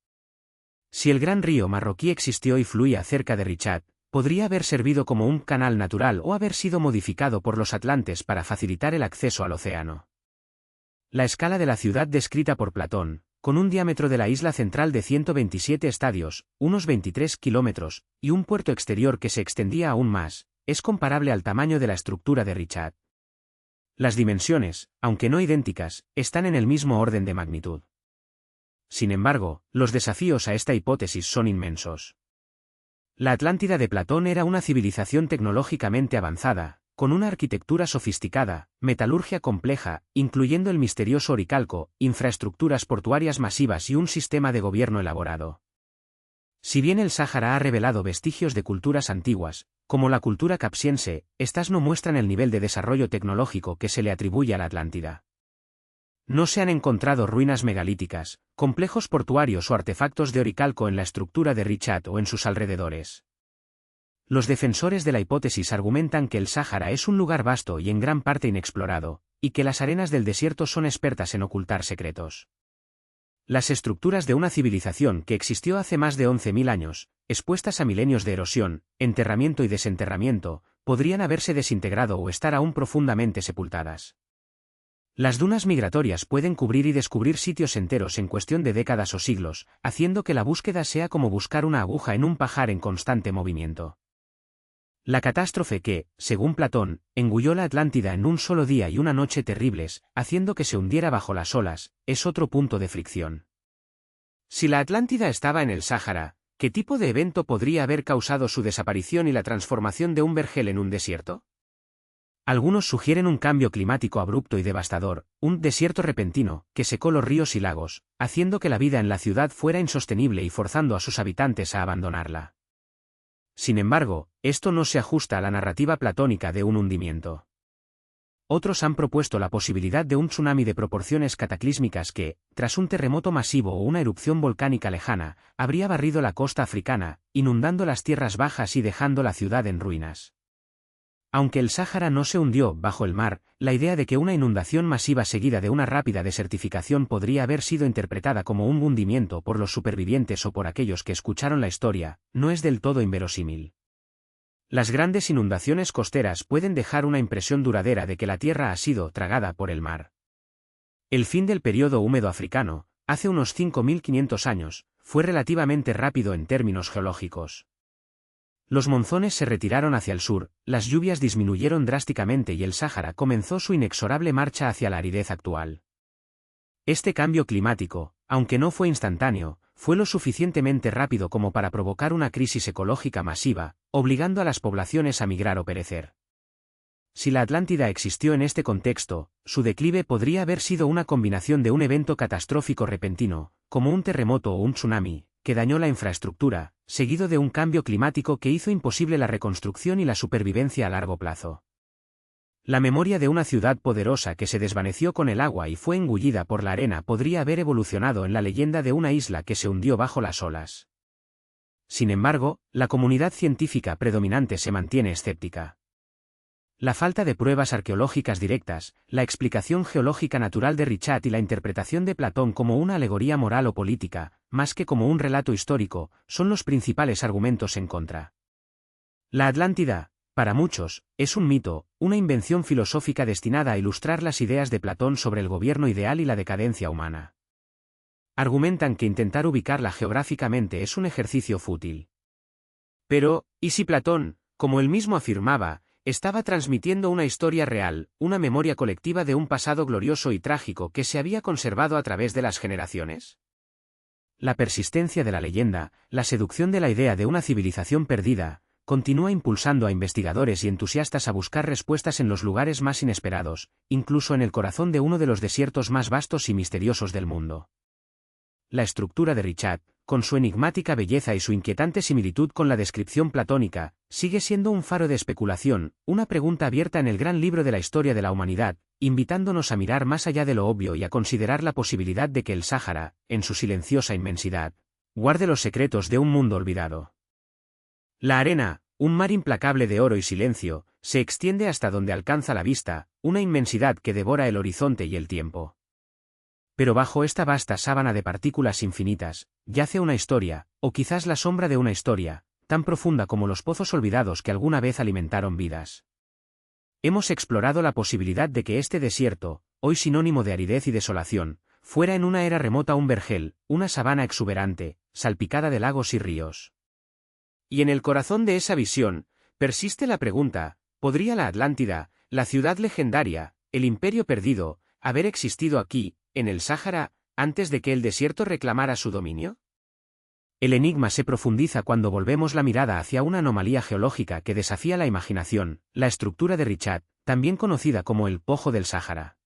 Si el gran río marroquí existió y fluía cerca de Richat, podría haber servido como un canal natural o haber sido modificado por los atlantes para facilitar el acceso al océano. La escala de la ciudad descrita por Platón, con un diámetro de la isla central de 127 estadios, unos 23 kilómetros, y un puerto exterior que se extendía aún más, es comparable al tamaño de la estructura de Richat. Las dimensiones, aunque no idénticas, están en el mismo orden de magnitud. Sin embargo, los desafíos a esta hipótesis son inmensos. La Atlántida de Platón era una civilización tecnológicamente avanzada, con una arquitectura sofisticada, metalurgia compleja, incluyendo el misterioso oricalco, infraestructuras portuarias masivas y un sistema de gobierno elaborado. Si bien el Sáhara ha revelado vestigios de culturas antiguas, como la cultura capsiense, estas no muestran el nivel de desarrollo tecnológico que se le atribuye a la Atlántida. No se han encontrado ruinas megalíticas, complejos portuarios o artefactos de oricalco en la estructura de Richat o en sus alrededores. Los defensores de la hipótesis argumentan que el Sáhara es un lugar vasto y en gran parte inexplorado, y que las arenas del desierto son expertas en ocultar secretos. Las estructuras de una civilización que existió hace más de 11.000 años, expuestas a milenios de erosión, enterramiento y desenterramiento, podrían haberse desintegrado o estar aún profundamente sepultadas. Las dunas migratorias pueden cubrir y descubrir sitios enteros en cuestión de décadas o siglos, haciendo que la búsqueda sea como buscar una aguja en un pajar en constante movimiento. La catástrofe que, según Platón, engulló la Atlántida en un solo día y una noche terribles, haciendo que se hundiera bajo las olas, es otro punto de fricción. Si la Atlántida estaba en el Sáhara, ¿qué tipo de evento podría haber causado su desaparición y la transformación de un vergel en un desierto? Algunos sugieren un cambio climático abrupto y devastador, un desierto repentino, que secó los ríos y lagos, haciendo que la vida en la ciudad fuera insostenible y forzando a sus habitantes a abandonarla. Sin embargo, esto no se ajusta a la narrativa platónica de un hundimiento. Otros han propuesto la posibilidad de un tsunami de proporciones cataclísmicas que, tras un terremoto masivo o una erupción volcánica lejana, habría barrido la costa africana, inundando las tierras bajas y dejando la ciudad en ruinas. Aunque el Sáhara no se hundió bajo el mar, la idea de que una inundación masiva seguida de una rápida desertificación podría haber sido interpretada como un hundimiento por los supervivientes o por aquellos que escucharon la historia, no es del todo inverosímil. Las grandes inundaciones costeras pueden dejar una impresión duradera de que la tierra ha sido tragada por el mar. El fin del período húmedo africano, hace unos 5.500 años, fue relativamente rápido en términos geológicos. Los monzones se retiraron hacia el sur, las lluvias disminuyeron drásticamente y el Sáhara comenzó su inexorable marcha hacia la aridez actual. Este cambio climático, aunque no fue instantáneo, fue lo suficientemente rápido como para provocar una crisis ecológica masiva, obligando a las poblaciones a migrar o perecer. Si la Atlántida existió en este contexto, su declive podría haber sido una combinación de un evento catastrófico repentino, como un terremoto o un tsunami, que dañó la infraestructura, seguido de un cambio climático que hizo imposible la reconstrucción y la supervivencia a largo plazo. La memoria de una ciudad poderosa que se desvaneció con el agua y fue engullida por la arena podría haber evolucionado en la leyenda de una isla que se hundió bajo las olas. Sin embargo, la comunidad científica predominante se mantiene escéptica. La falta de pruebas arqueológicas directas, la explicación geológica natural de Richat y la interpretación de Platón como una alegoría moral o política, más que como un relato histórico, son los principales argumentos en contra. La Atlántida, para muchos, es un mito, una invención filosófica destinada a ilustrar las ideas de Platón sobre el gobierno ideal y la decadencia humana. Argumentan que intentar ubicarla geográficamente es un ejercicio fútil. Pero, ¿y si Platón, como él mismo afirmaba, estaba transmitiendo una historia real, una memoria colectiva de un pasado glorioso y trágico que se había conservado a través de las generaciones? La persistencia de la leyenda, la seducción de la idea de una civilización perdida, continúa impulsando a investigadores y entusiastas a buscar respuestas en los lugares más inesperados, incluso en el corazón de uno de los desiertos más vastos y misteriosos del mundo. La estructura de Richat, con su enigmática belleza y su inquietante similitud con la descripción platónica, sigue siendo un faro de especulación, una pregunta abierta en el gran libro de la historia de la humanidad, invitándonos a mirar más allá de lo obvio y a considerar la posibilidad de que el Sáhara, en su silenciosa inmensidad, guarde los secretos de un mundo olvidado. La arena, un mar implacable de oro y silencio, se extiende hasta donde alcanza la vista, una inmensidad que devora el horizonte y el tiempo. Pero bajo esta vasta sábana de partículas infinitas, yace una historia, o quizás la sombra de una historia, tan profunda como los pozos olvidados que alguna vez alimentaron vidas. Hemos explorado la posibilidad de que este desierto, hoy sinónimo de aridez y desolación, fuera en una era remota un vergel, una sabana exuberante, salpicada de lagos y ríos. Y en el corazón de esa visión, persiste la pregunta, ¿podría la Atlántida, la ciudad legendaria, el imperio perdido, haber existido aquí, en el Sáhara, antes de que el desierto reclamara su dominio? El enigma se profundiza cuando volvemos la mirada hacia una anomalía geológica que desafía la imaginación, la estructura de Richat, también conocida como el Pojo del Sáhara.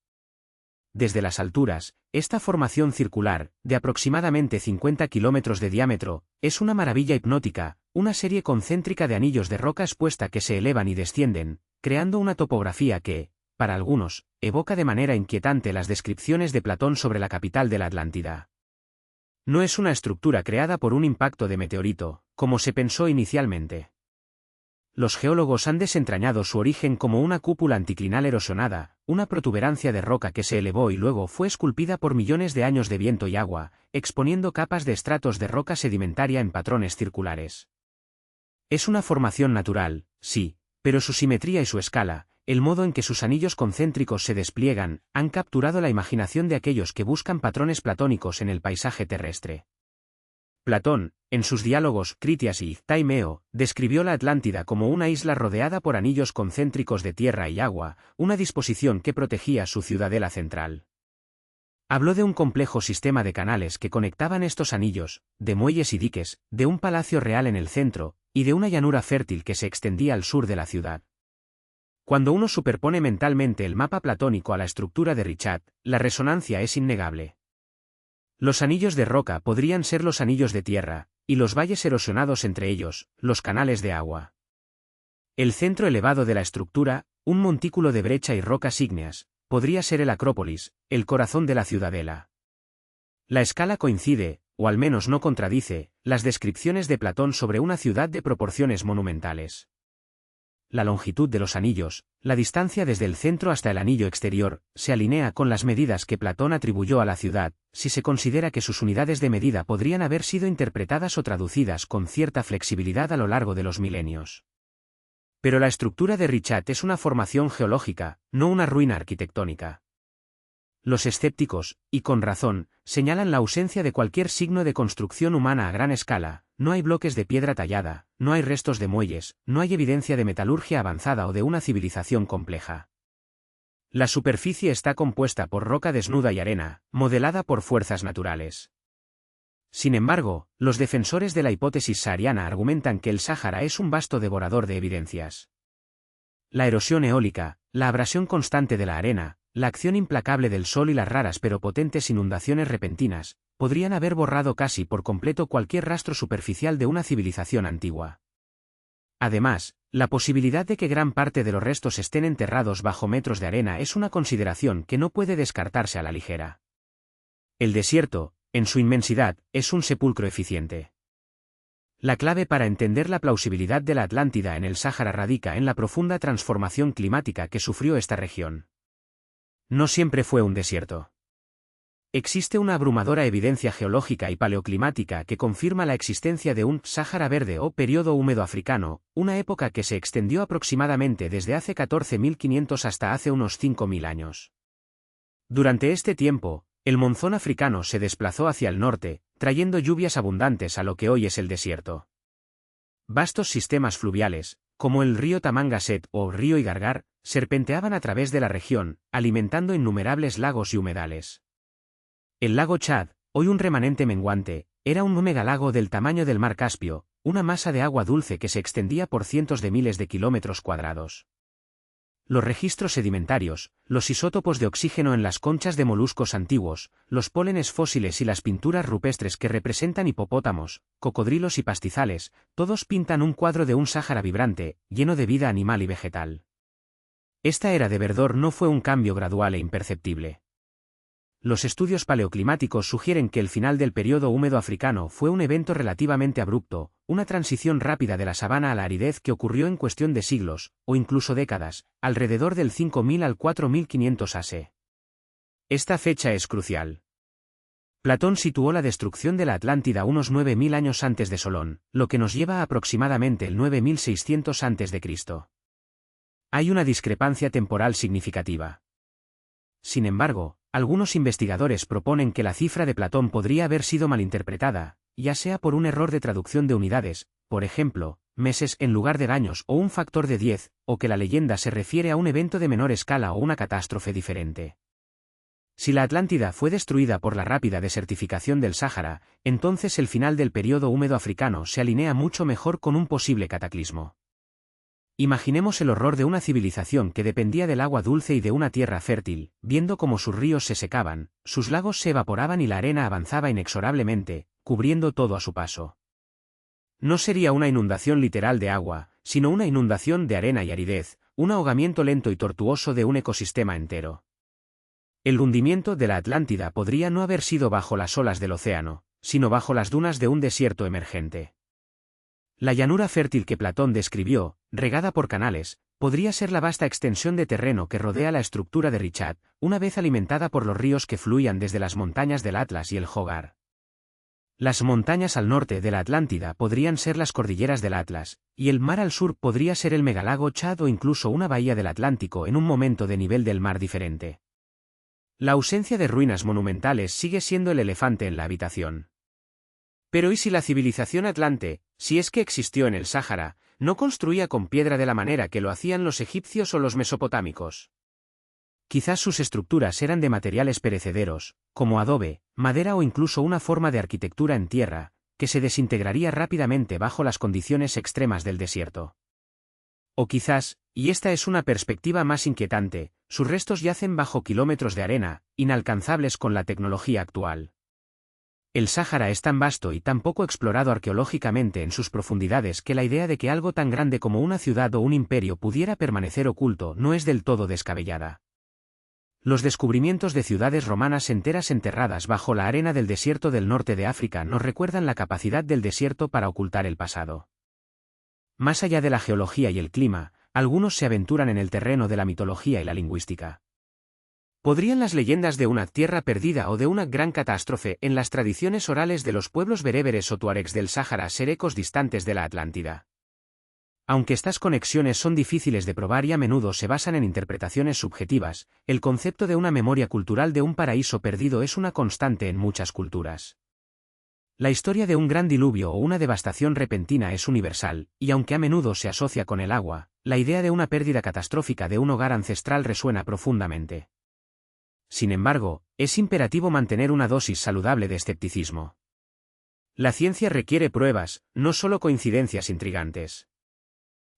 Desde las alturas, esta formación circular, de aproximadamente 50 kilómetros de diámetro, es una maravilla hipnótica, una serie concéntrica de anillos de roca expuesta que se elevan y descienden, creando una topografía que, para algunos, evoca de manera inquietante las descripciones de Platón sobre la capital de la Atlántida. No es una estructura creada por un impacto de meteorito, como se pensó inicialmente. Los geólogos han desentrañado su origen como una cúpula anticlinal erosionada, una protuberancia de roca que se elevó y luego fue esculpida por millones de años de viento y agua, exponiendo capas de estratos de roca sedimentaria en patrones circulares. Es una formación natural, sí, pero su simetría y su escala, el modo en que sus anillos concéntricos se despliegan, han capturado la imaginación de aquellos que buscan patrones platónicos en el paisaje terrestre. Platón, en sus diálogos Critias y Taimeo, describió la Atlántida como una isla rodeada por anillos concéntricos de tierra y agua, una disposición que protegía su ciudadela central. Habló de un complejo sistema de canales que conectaban estos anillos, de muelles y diques, de un palacio real en el centro, y de una llanura fértil que se extendía al sur de la ciudad. Cuando uno superpone mentalmente el mapa platónico a la estructura de Richat, la resonancia es innegable. Los anillos de roca podrían ser los anillos de tierra, y los valles erosionados entre ellos, los canales de agua. El centro elevado de la estructura, un montículo de brecha y rocas ígneas, podría ser el Acrópolis, el corazón de la ciudadela. La escala coincide, o al menos no contradice, las descripciones de Platón sobre una ciudad de proporciones monumentales. La longitud de los anillos, la distancia desde el centro hasta el anillo exterior, se alinea con las medidas que Platón atribuyó a la ciudad, si se considera que sus unidades de medida podrían haber sido interpretadas o traducidas con cierta flexibilidad a lo largo de los milenios. Pero la estructura de Richat es una formación geológica, no una ruina arquitectónica. Los escépticos, y con razón, señalan la ausencia de cualquier signo de construcción humana a gran escala. No hay bloques de piedra tallada, no hay restos de muelles, no hay evidencia de metalurgia avanzada o de una civilización compleja. La superficie está compuesta por roca desnuda y arena, modelada por fuerzas naturales. Sin embargo, los defensores de la hipótesis sahariana argumentan que el Sáhara es un vasto devorador de evidencias. La erosión eólica, la abrasión constante de la arena, la acción implacable del sol y las raras pero potentes inundaciones repentinas, podrían haber borrado casi por completo cualquier rastro superficial de una civilización antigua. Además, la posibilidad de que gran parte de los restos estén enterrados bajo metros de arena es una consideración que no puede descartarse a la ligera. El desierto, en su inmensidad, es un sepulcro eficiente. La clave para entender la plausibilidad de la Atlántida en el Sáhara radica en la profunda transformación climática que sufrió esta región. No siempre fue un desierto. Existe una abrumadora evidencia geológica y paleoclimática que confirma la existencia de un Sáhara verde o período húmedo africano, una época que se extendió aproximadamente desde hace 14.500 hasta hace unos 5.000 años. Durante este tiempo, el monzón africano se desplazó hacia el norte, trayendo lluvias abundantes a lo que hoy es el desierto. Vastos sistemas fluviales, como el río Tamangaset o río Igargar, serpenteaban a través de la región, alimentando innumerables lagos y humedales. El lago Chad, hoy un remanente menguante, era un megalago del tamaño del mar Caspio, una masa de agua dulce que se extendía por cientos de miles de kilómetros cuadrados. Los registros sedimentarios, los isótopos de oxígeno en las conchas de moluscos antiguos, los pólenes fósiles y las pinturas rupestres que representan hipopótamos, cocodrilos y pastizales, todos pintan un cuadro de un Sáhara vibrante, lleno de vida animal y vegetal. Esta era de verdor no fue un cambio gradual e imperceptible. Los estudios paleoclimáticos sugieren que el final del período húmedo africano fue un evento relativamente abrupto, una transición rápida de la sabana a la aridez que ocurrió en cuestión de siglos, o incluso décadas, alrededor del 5000 al 4500 AC. Esta fecha es crucial. Platón situó la destrucción de la Atlántida unos 9000 años antes de Solón, lo que nos lleva a aproximadamente el 9600 a.C. Hay una discrepancia temporal significativa. Sin embargo, algunos investigadores proponen que la cifra de Platón podría haber sido malinterpretada, ya sea por un error de traducción de unidades, por ejemplo, meses en lugar de años o un factor de 10, o que la leyenda se refiere a un evento de menor escala o una catástrofe diferente. Si la Atlántida fue destruida por la rápida desertificación del Sáhara, entonces el final del período húmedo africano se alinea mucho mejor con un posible cataclismo. Imaginemos el horror de una civilización que dependía del agua dulce y de una tierra fértil, viendo cómo sus ríos se secaban, sus lagos se evaporaban y la arena avanzaba inexorablemente, cubriendo todo a su paso. No sería una inundación literal de agua, sino una inundación de arena y aridez, un ahogamiento lento y tortuoso de un ecosistema entero. El hundimiento de la Atlántida podría no haber sido bajo las olas del océano, sino bajo las dunas de un desierto emergente. La llanura fértil que Platón describió, regada por canales, podría ser la vasta extensión de terreno que rodea la estructura de Richat, una vez alimentada por los ríos que fluían desde las montañas del Atlas y el Hogar. Las montañas al norte de la Atlántida podrían ser las cordilleras del Atlas, y el mar al sur podría ser el megalago Chad o incluso una bahía del Atlántico en un momento de nivel del mar diferente. La ausencia de ruinas monumentales sigue siendo el elefante en la habitación. Pero ¿y si la civilización atlante, si es que existió en el Sáhara, no construía con piedra de la manera que lo hacían los egipcios o los mesopotámicos? Quizás sus estructuras eran de materiales perecederos, como adobe, madera o incluso una forma de arquitectura en tierra, que se desintegraría rápidamente bajo las condiciones extremas del desierto. O quizás, y esta es una perspectiva más inquietante, sus restos yacen bajo kilómetros de arena, inalcanzables con la tecnología actual. El Sáhara es tan vasto y tan poco explorado arqueológicamente en sus profundidades que la idea de que algo tan grande como una ciudad o un imperio pudiera permanecer oculto no es del todo descabellada. Los descubrimientos de ciudades romanas enteras enterradas bajo la arena del desierto del norte de África nos recuerdan la capacidad del desierto para ocultar el pasado. Más allá de la geología y el clima, algunos se aventuran en el terreno de la mitología y la lingüística. ¿Podrían las leyendas de una tierra perdida o de una gran catástrofe en las tradiciones orales de los pueblos bereberes o tuaregs del Sáhara ser ecos distantes de la Atlántida? Aunque estas conexiones son difíciles de probar y a menudo se basan en interpretaciones subjetivas, el concepto de una memoria cultural de un paraíso perdido es una constante en muchas culturas. La historia de un gran diluvio o una devastación repentina es universal, y aunque a menudo se asocia con el agua, la idea de una pérdida catastrófica de un hogar ancestral resuena profundamente. Sin embargo, es imperativo mantener una dosis saludable de escepticismo. La ciencia requiere pruebas, no solo coincidencias intrigantes.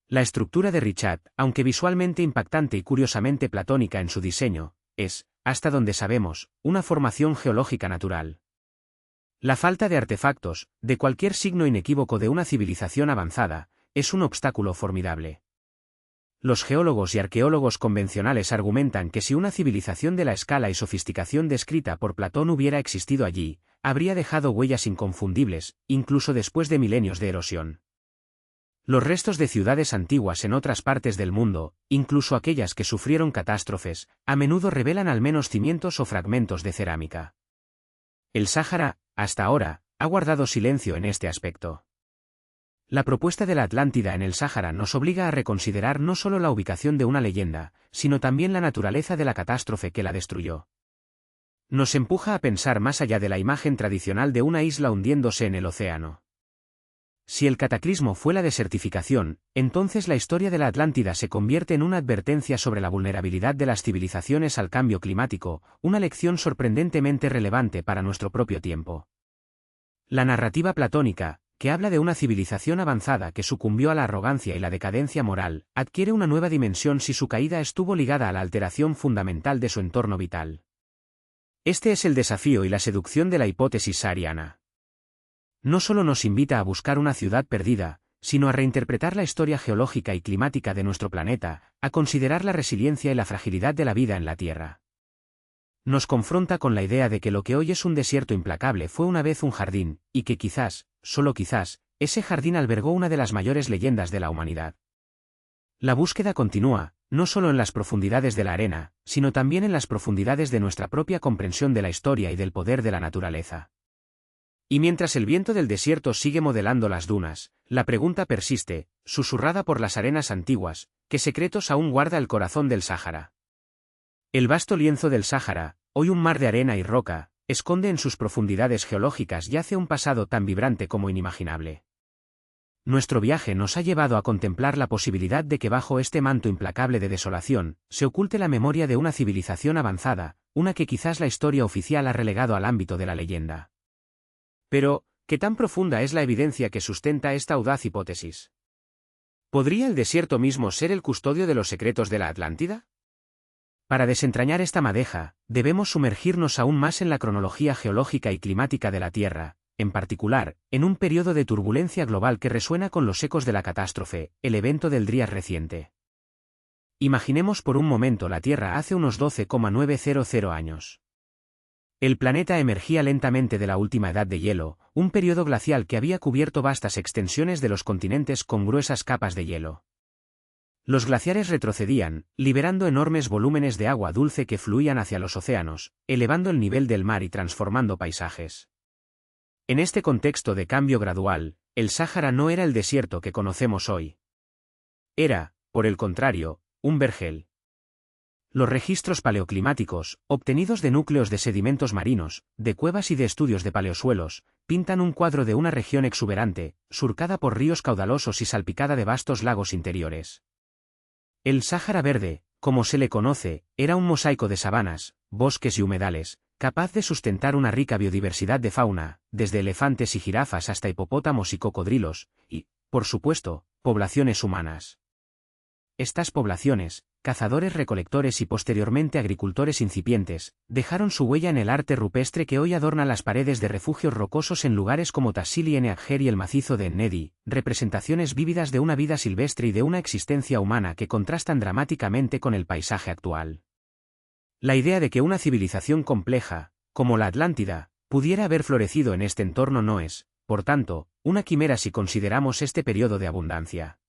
La estructura de Richat, aunque visualmente impactante y curiosamente platónica en su diseño, es, hasta donde sabemos, una formación geológica natural. La falta de artefactos, de cualquier signo inequívoco de una civilización avanzada, es un obstáculo formidable. Los geólogos y arqueólogos convencionales argumentan que si una civilización de la escala y sofisticación descrita por Platón hubiera existido allí, habría dejado huellas inconfundibles, incluso después de milenios de erosión. Los restos de ciudades antiguas en otras partes del mundo, incluso aquellas que sufrieron catástrofes, a menudo revelan al menos cimientos o fragmentos de cerámica. El Sáhara, hasta ahora, ha guardado silencio en este aspecto. La propuesta de la Atlántida en el Sáhara nos obliga a reconsiderar no solo la ubicación de una leyenda, sino también la naturaleza de la catástrofe que la destruyó. Nos empuja a pensar más allá de la imagen tradicional de una isla hundiéndose en el océano. Si el cataclismo fue la desertificación, entonces la historia de la Atlántida se convierte en una advertencia sobre la vulnerabilidad de las civilizaciones al cambio climático, una lección sorprendentemente relevante para nuestro propio tiempo. La narrativa platónica, que habla de una civilización avanzada que sucumbió a la arrogancia y la decadencia moral, adquiere una nueva dimensión si su caída estuvo ligada a la alteración fundamental de su entorno vital. Este es el desafío y la seducción de la hipótesis sahariana. No solo nos invita a buscar una ciudad perdida, sino a reinterpretar la historia geológica y climática de nuestro planeta, a considerar la resiliencia y la fragilidad de la vida en la Tierra. Nos confronta con la idea de que lo que hoy es un desierto implacable fue una vez un jardín, y que quizás, solo quizás, ese jardín albergó una de las mayores leyendas de la humanidad. La búsqueda continúa, no solo en las profundidades de la arena, sino también en las profundidades de nuestra propia comprensión de la historia y del poder de la naturaleza. Y mientras el viento del desierto sigue modelando las dunas, la pregunta persiste, susurrada por las arenas antiguas, ¿qué secretos aún guarda el corazón del Sáhara? El vasto lienzo del Sáhara, hoy un mar de arena y roca, esconde en sus profundidades geológicas yace un pasado tan vibrante como inimaginable. Nuestro viaje nos ha llevado a contemplar la posibilidad de que bajo este manto implacable de desolación, se oculte la memoria de una civilización avanzada, una que quizás la historia oficial ha relegado al ámbito de la leyenda. Pero, ¿qué tan profunda es la evidencia que sustenta esta audaz hipótesis? ¿Podría el desierto mismo ser el custodio de los secretos de la Atlántida? Para desentrañar esta madeja, debemos sumergirnos aún más en la cronología geológica y climática de la Tierra, en particular, en un periodo de turbulencia global que resuena con los ecos de la catástrofe, el evento del Drías reciente. Imaginemos por un momento la Tierra hace unos 12,900 años. El planeta emergía lentamente de la última edad de hielo, un periodo glacial que había cubierto vastas extensiones de los continentes con gruesas capas de hielo. Los glaciares retrocedían, liberando enormes volúmenes de agua dulce que fluían hacia los océanos, elevando el nivel del mar y transformando paisajes. En este contexto de cambio gradual, el Sáhara no era el desierto que conocemos hoy. Era, por el contrario, un vergel. Los registros paleoclimáticos, obtenidos de núcleos de sedimentos marinos, de cuevas y de estudios de paleosuelos, pintan un cuadro de una región exuberante, surcada por ríos caudalosos y salpicada de vastos lagos interiores. El Sáhara Verde, como se le conoce, era un mosaico de sabanas, bosques y humedales, capaz de sustentar una rica biodiversidad de fauna, desde elefantes y jirafas hasta hipopótamos y cocodrilos, y, por supuesto, poblaciones humanas. Estas poblaciones, cazadores-recolectores y posteriormente agricultores incipientes, dejaron su huella en el arte rupestre que hoy adorna las paredes de refugios rocosos en lugares como Tassili en Agger y el macizo de Ennedi, representaciones vívidas de una vida silvestre y de una existencia humana que contrastan dramáticamente con el paisaje actual. La idea de que una civilización compleja, como la Atlántida, pudiera haber florecido en este entorno no es, por tanto, una quimera si consideramos este periodo de abundancia.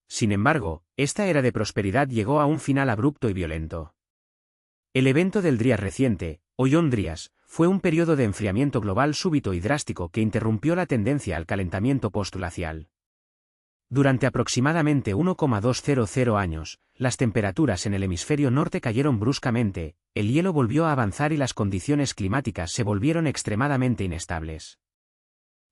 Sin embargo, esta era de prosperidad llegó a un final abrupto y violento. El evento del Drías reciente, o John Drías, fue un periodo de enfriamiento global súbito y drástico que interrumpió la tendencia al calentamiento postglacial. Durante aproximadamente 1,200 años, las temperaturas en el hemisferio norte cayeron bruscamente, el hielo volvió a avanzar y las condiciones climáticas se volvieron extremadamente inestables.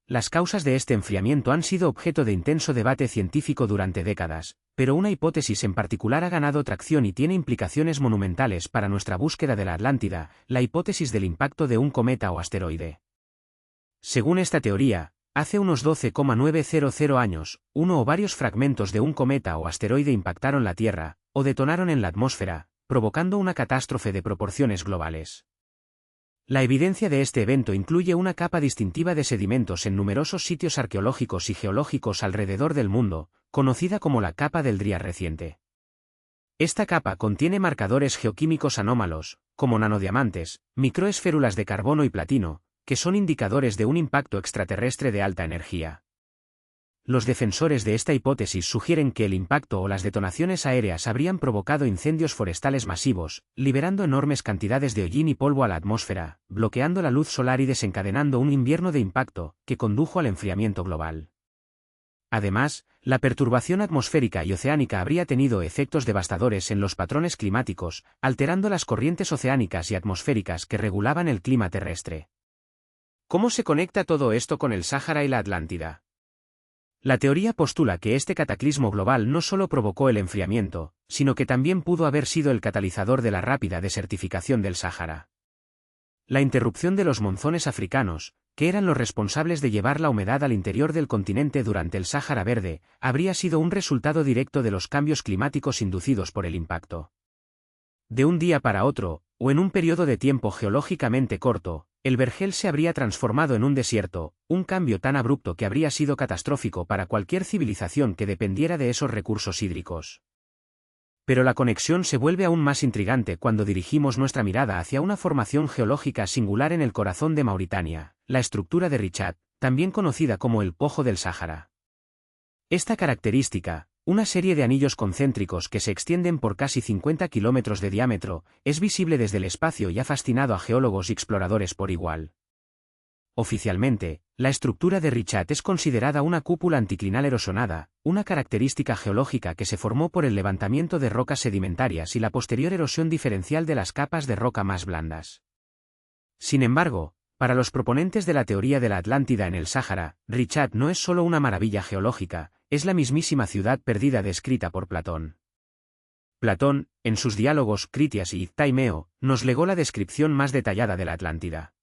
Las causas de este enfriamiento han sido objeto de intenso debate científico durante décadas, pero una hipótesis en particular ha ganado tracción y tiene implicaciones monumentales para nuestra búsqueda de la Atlántida, la hipótesis del impacto de un cometa o asteroide. Según esta teoría, hace unos 12,900 años, uno o varios fragmentos de un cometa o asteroide impactaron la Tierra, o detonaron en la atmósfera, provocando una catástrofe de proporciones globales. La evidencia de este evento incluye una capa distintiva de sedimentos en numerosos sitios arqueológicos y geológicos alrededor del mundo, conocida como la capa del Drías reciente. Esta capa contiene marcadores geoquímicos anómalos, como nanodiamantes, microesférulas de carbono y platino, que son indicadores de un impacto extraterrestre de alta energía. Los defensores de esta hipótesis sugieren que el impacto o las detonaciones aéreas habrían provocado incendios forestales masivos, liberando enormes cantidades de hollín y polvo a la atmósfera, bloqueando la luz solar y desencadenando un invierno de impacto, que condujo al enfriamiento global. Además, la perturbación atmosférica y oceánica habría tenido efectos devastadores en los patrones climáticos, alterando las corrientes oceánicas y atmosféricas que regulaban el clima terrestre. ¿Cómo se conecta todo esto con el Sáhara y la Atlántida? La teoría postula que este cataclismo global no solo provocó el enfriamiento, sino que también pudo haber sido el catalizador de la rápida desertificación del Sáhara. La interrupción de los monzones africanos, que eran los responsables de llevar la humedad al interior del continente durante el Sáhara Verde, habría sido un resultado directo de los cambios climáticos inducidos por el impacto. De un día para otro, o en un periodo de tiempo geológicamente corto, el vergel se habría transformado en un desierto, un cambio tan abrupto que habría sido catastrófico para cualquier civilización que dependiera de esos recursos hídricos. Pero la conexión se vuelve aún más intrigante cuando dirigimos nuestra mirada hacia una formación geológica singular en el corazón de Mauritania, la estructura de Richat, también conocida como el Pojo del Sáhara. Esta característica, una serie de anillos concéntricos que se extienden por casi 50 kilómetros de diámetro, es visible desde el espacio y ha fascinado a geólogos y exploradores por igual. Oficialmente, la estructura de Richat es considerada una cúpula anticlinal erosionada, una característica geológica que se formó por el levantamiento de rocas sedimentarias y la posterior erosión diferencial de las capas de roca más blandas. Sin embargo, para los proponentes de la teoría de la Atlántida en el Sáhara, Richat no es solo una maravilla geológica, es la mismísima ciudad perdida descrita por Platón. Platón, en sus diálogos Critias y Taimeo, nos legó la descripción más detallada de la Atlántida.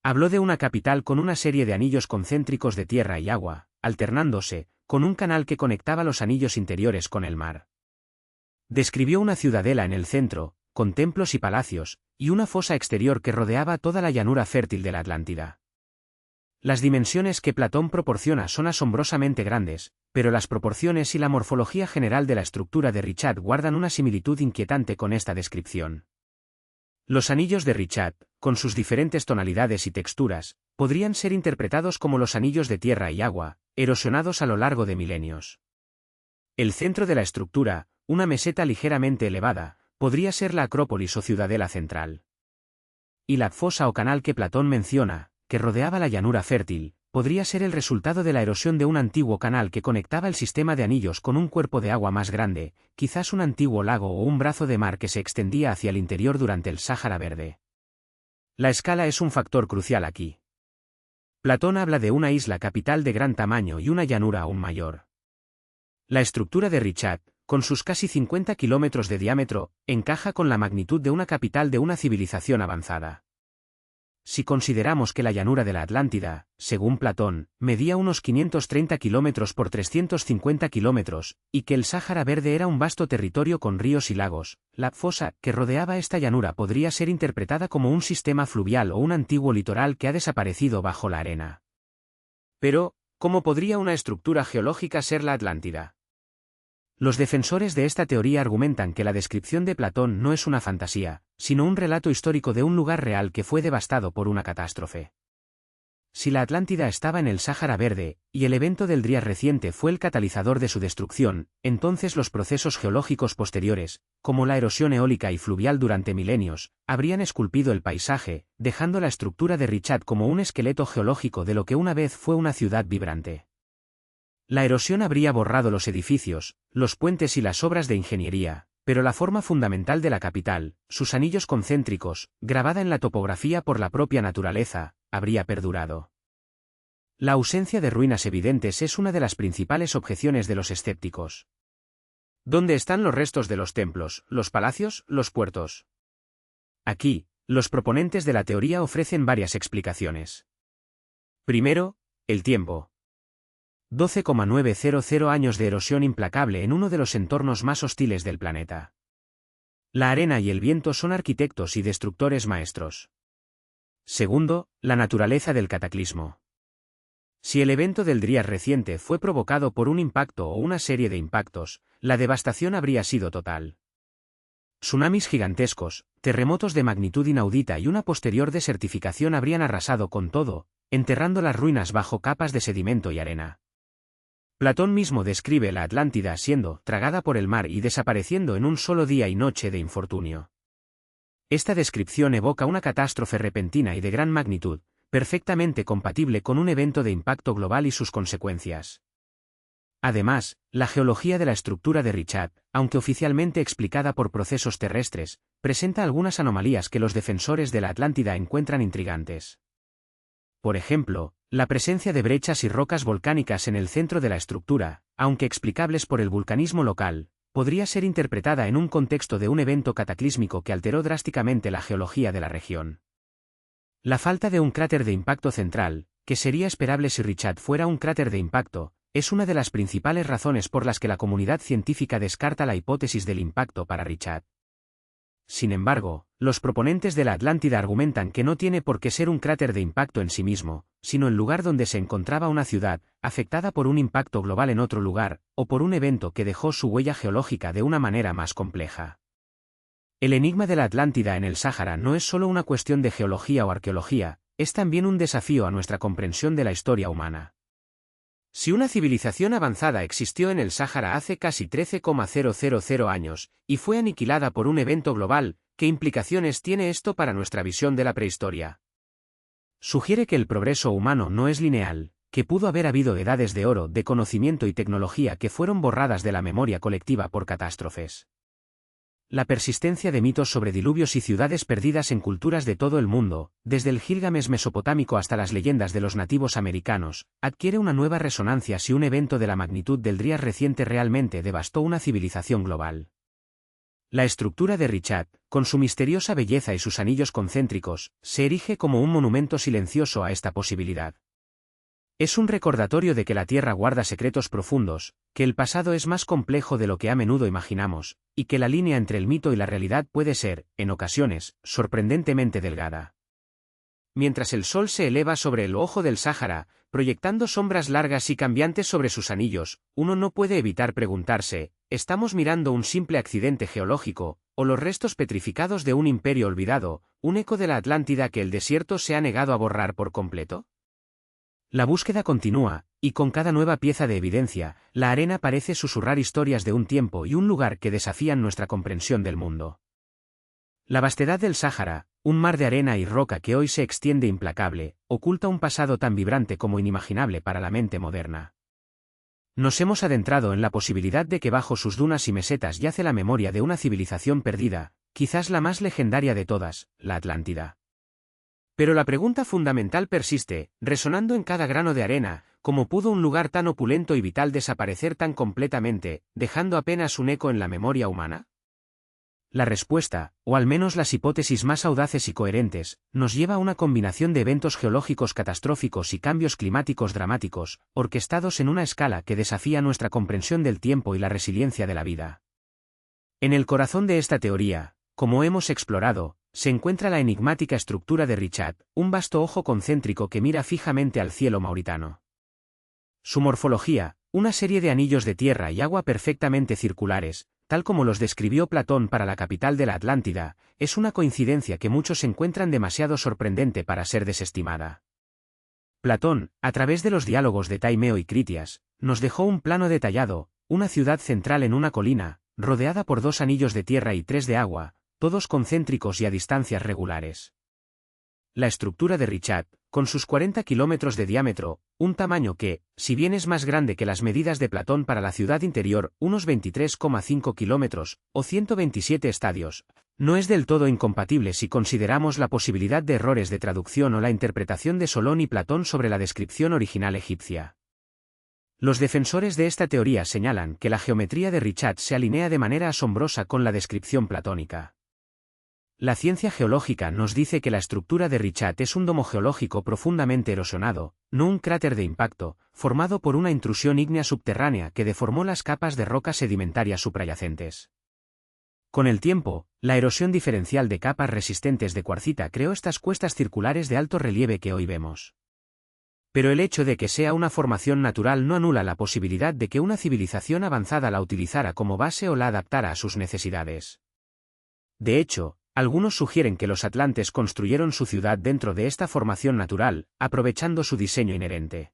Habló de una capital con una serie de anillos concéntricos de tierra y agua, alternándose, con un canal que conectaba los anillos interiores con el mar. Describió una ciudadela en el centro, con templos y palacios, y una fosa exterior que rodeaba toda la llanura fértil de la Atlántida. Las dimensiones que Platón proporciona son asombrosamente grandes, pero las proporciones y la morfología general de la estructura de Richat guardan una similitud inquietante con esta descripción. Los anillos de Richat, con sus diferentes tonalidades y texturas, podrían ser interpretados como los anillos de tierra y agua, erosionados a lo largo de milenios. El centro de la estructura, una meseta ligeramente elevada, podría ser la Acrópolis o ciudadela central. Y la fosa o canal que Platón menciona, que rodeaba la llanura fértil, podría ser el resultado de la erosión de un antiguo canal que conectaba el sistema de anillos con un cuerpo de agua más grande, quizás un antiguo lago o un brazo de mar que se extendía hacia el interior durante el Sáhara Verde. La escala es un factor crucial aquí. Platón habla de una isla capital de gran tamaño y una llanura aún mayor. La estructura de Richat, con sus casi 50 kilómetros de diámetro, encaja con la magnitud de una capital de una civilización avanzada. Si consideramos que la llanura de la Atlántida, según Platón, medía unos 530 kilómetros por 350 kilómetros, y que el Sáhara Verde era un vasto territorio con ríos y lagos, la fosa que rodeaba esta llanura podría ser interpretada como un sistema fluvial o un antiguo litoral que ha desaparecido bajo la arena. Pero, ¿cómo podría una estructura geológica ser la Atlántida? Los defensores de esta teoría argumentan que la descripción de Platón no es una fantasía, sino un relato histórico de un lugar real que fue devastado por una catástrofe. Si la Atlántida estaba en el Sáhara Verde, y el evento del Drías reciente fue el catalizador de su destrucción, entonces los procesos geológicos posteriores, como la erosión eólica y fluvial durante milenios, habrían esculpido el paisaje, dejando la estructura de Richat como un esqueleto geológico de lo que una vez fue una ciudad vibrante. La erosión habría borrado los edificios, los puentes y las obras de ingeniería, pero la forma fundamental de la capital, sus anillos concéntricos, grabada en la topografía por la propia naturaleza, habría perdurado. La ausencia de ruinas evidentes es una de las principales objeciones de los escépticos. ¿Dónde están los restos de los templos, los palacios, los puertos? Aquí, los proponentes de la teoría ofrecen varias explicaciones. Primero, el tiempo. 12,900 años de erosión implacable en uno de los entornos más hostiles del planeta. La arena y el viento son arquitectos y destructores maestros. Segundo, la naturaleza del cataclismo. Si el evento del Drías reciente fue provocado por un impacto o una serie de impactos, la devastación habría sido total. Tsunamis gigantescos, terremotos de magnitud inaudita y una posterior desertificación habrían arrasado con todo, enterrando las ruinas bajo capas de sedimento y arena. Platón mismo describe la Atlántida siendo tragada por el mar y desapareciendo en un solo día y noche de infortunio. Esta descripción evoca una catástrofe repentina y de gran magnitud, perfectamente compatible con un evento de impacto global y sus consecuencias. Además, la geología de la estructura de Richat, aunque oficialmente explicada por procesos terrestres, presenta algunas anomalías que los defensores de la Atlántida encuentran intrigantes. Por ejemplo, la presencia de brechas y rocas volcánicas en el centro de la estructura, aunque explicables por el vulcanismo local, podría ser interpretada en un contexto de un evento cataclísmico que alteró drásticamente la geología de la región. La falta de un cráter de impacto central, que sería esperable si Richat fuera un cráter de impacto, es una de las principales razones por las que la comunidad científica descarta la hipótesis del impacto para Richat. Sin embargo, los proponentes de la Atlántida argumentan que no tiene por qué ser un cráter de impacto en sí mismo, sino el lugar donde se encontraba una ciudad, afectada por un impacto global en otro lugar, o por un evento que dejó su huella geológica de una manera más compleja. El enigma de la Atlántida en el Sáhara no es solo una cuestión de geología o arqueología, es también un desafío a nuestra comprensión de la historia humana. Si una civilización avanzada existió en el Sáhara hace casi 13,000 años, y fue aniquilada por un evento global, ¿qué implicaciones tiene esto para nuestra visión de la prehistoria? Sugiere que el progreso humano no es lineal, que pudo haber habido edades de oro de conocimiento y tecnología que fueron borradas de la memoria colectiva por catástrofes. La persistencia de mitos sobre diluvios y ciudades perdidas en culturas de todo el mundo, desde el Gilgamesh mesopotámico hasta las leyendas de los nativos americanos, adquiere una nueva resonancia si un evento de la magnitud del Drías reciente realmente devastó una civilización global. La estructura de Richat, con su misteriosa belleza y sus anillos concéntricos, se erige como un monumento silencioso a esta posibilidad. Es un recordatorio de que la Tierra guarda secretos profundos, que el pasado es más complejo de lo que a menudo imaginamos, y que la línea entre el mito y la realidad puede ser, en ocasiones, sorprendentemente delgada. Mientras el sol se eleva sobre el ojo del Sáhara, proyectando sombras largas y cambiantes sobre sus anillos, uno no puede evitar preguntarse, ¿estamos mirando un simple accidente geológico, o los restos petrificados de un imperio olvidado, un eco de la Atlántida que el desierto se ha negado a borrar por completo? La búsqueda continúa, y con cada nueva pieza de evidencia, la arena parece susurrar historias de un tiempo y un lugar que desafían nuestra comprensión del mundo. La vastedad del Sáhara, un mar de arena y roca que hoy se extiende implacable, oculta un pasado tan vibrante como inimaginable para la mente moderna. Nos hemos adentrado en la posibilidad de que bajo sus dunas y mesetas yace la memoria de una civilización perdida, quizás la más legendaria de todas, la Atlántida. Pero la pregunta fundamental persiste, resonando en cada grano de arena, ¿cómo pudo un lugar tan opulento y vital desaparecer tan completamente, dejando apenas un eco en la memoria humana? La respuesta, o al menos las hipótesis más audaces y coherentes, nos lleva a una combinación de eventos geológicos catastróficos y cambios climáticos dramáticos, orquestados en una escala que desafía nuestra comprensión del tiempo y la resiliencia de la vida. En el corazón de esta teoría, como hemos explorado, se encuentra la enigmática estructura de Richat, un vasto ojo concéntrico que mira fijamente al cielo mauritano. Su morfología, una serie de anillos de tierra y agua perfectamente circulares, tal como los describió Platón para la capital de la Atlántida, es una coincidencia que muchos encuentran demasiado sorprendente para ser desestimada. Platón, a través de los diálogos de Taimeo y Critias, nos dejó un plano detallado, una ciudad central en una colina, rodeada por 2 anillos de tierra y 3 de agua, todos concéntricos y a distancias regulares. La estructura de Richat, con sus 40 kilómetros de diámetro, un tamaño que, si bien es más grande que las medidas de Platón para la ciudad interior, unos 23,5 kilómetros, o 127 estadios, no es del todo incompatible si consideramos la posibilidad de errores de traducción o la interpretación de Solón y Platón sobre la descripción original egipcia. Los defensores de esta teoría señalan que la geometría de Richat se alinea de manera asombrosa con la descripción platónica. La ciencia geológica nos dice que la estructura de Richat es un domo geológico profundamente erosionado, no un cráter de impacto, formado por una intrusión ígnea subterránea que deformó las capas de rocas sedimentarias suprayacentes. Con el tiempo, la erosión diferencial de capas resistentes de cuarcita creó estas cuestas circulares de alto relieve que hoy vemos. Pero el hecho de que sea una formación natural no anula la posibilidad de que una civilización avanzada la utilizara como base o la adaptara a sus necesidades. De hecho, algunos sugieren que los atlantes construyeron su ciudad dentro de esta formación natural, aprovechando su diseño inherente.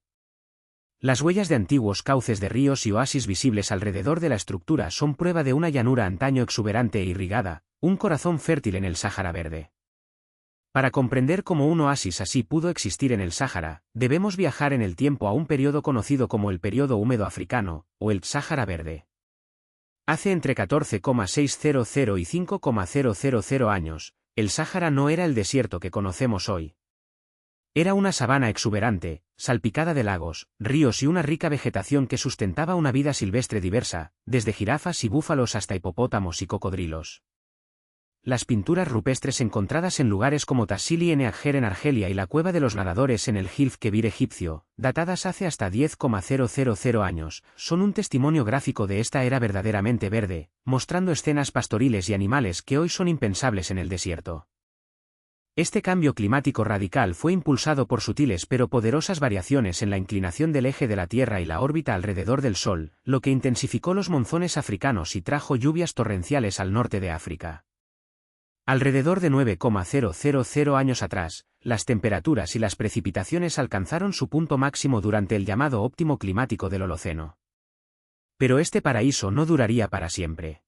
Las huellas de antiguos cauces de ríos y oasis visibles alrededor de la estructura son prueba de una llanura antaño exuberante e irrigada, un corazón fértil en el Sáhara verde. Para comprender cómo un oasis así pudo existir en el Sáhara, debemos viajar en el tiempo a un periodo conocido como el período húmedo africano, o el Sáhara verde. Hace entre 14,600 y 5,000 años, el Sáhara no era el desierto que conocemos hoy. Era una sabana exuberante, salpicada de lagos, ríos y una rica vegetación que sustentaba una vida silvestre diversa, desde jirafas y búfalos hasta hipopótamos y cocodrilos. Las pinturas rupestres encontradas en lugares como Tassili en Agger en Argelia y la Cueva de los Nadadores en el Hilf Kebir egipcio, datadas hace hasta 10,000 años, son un testimonio gráfico de esta era verdaderamente verde, mostrando escenas pastoriles y animales que hoy son impensables en el desierto. Este cambio climático radical fue impulsado por sutiles pero poderosas variaciones en la inclinación del eje de la Tierra y la órbita alrededor del Sol, lo que intensificó los monzones africanos y trajo lluvias torrenciales al norte de África. Alrededor de 9,000 años atrás, las temperaturas y las precipitaciones alcanzaron su punto máximo durante el llamado óptimo climático del Holoceno. Pero este paraíso no duraría para siempre.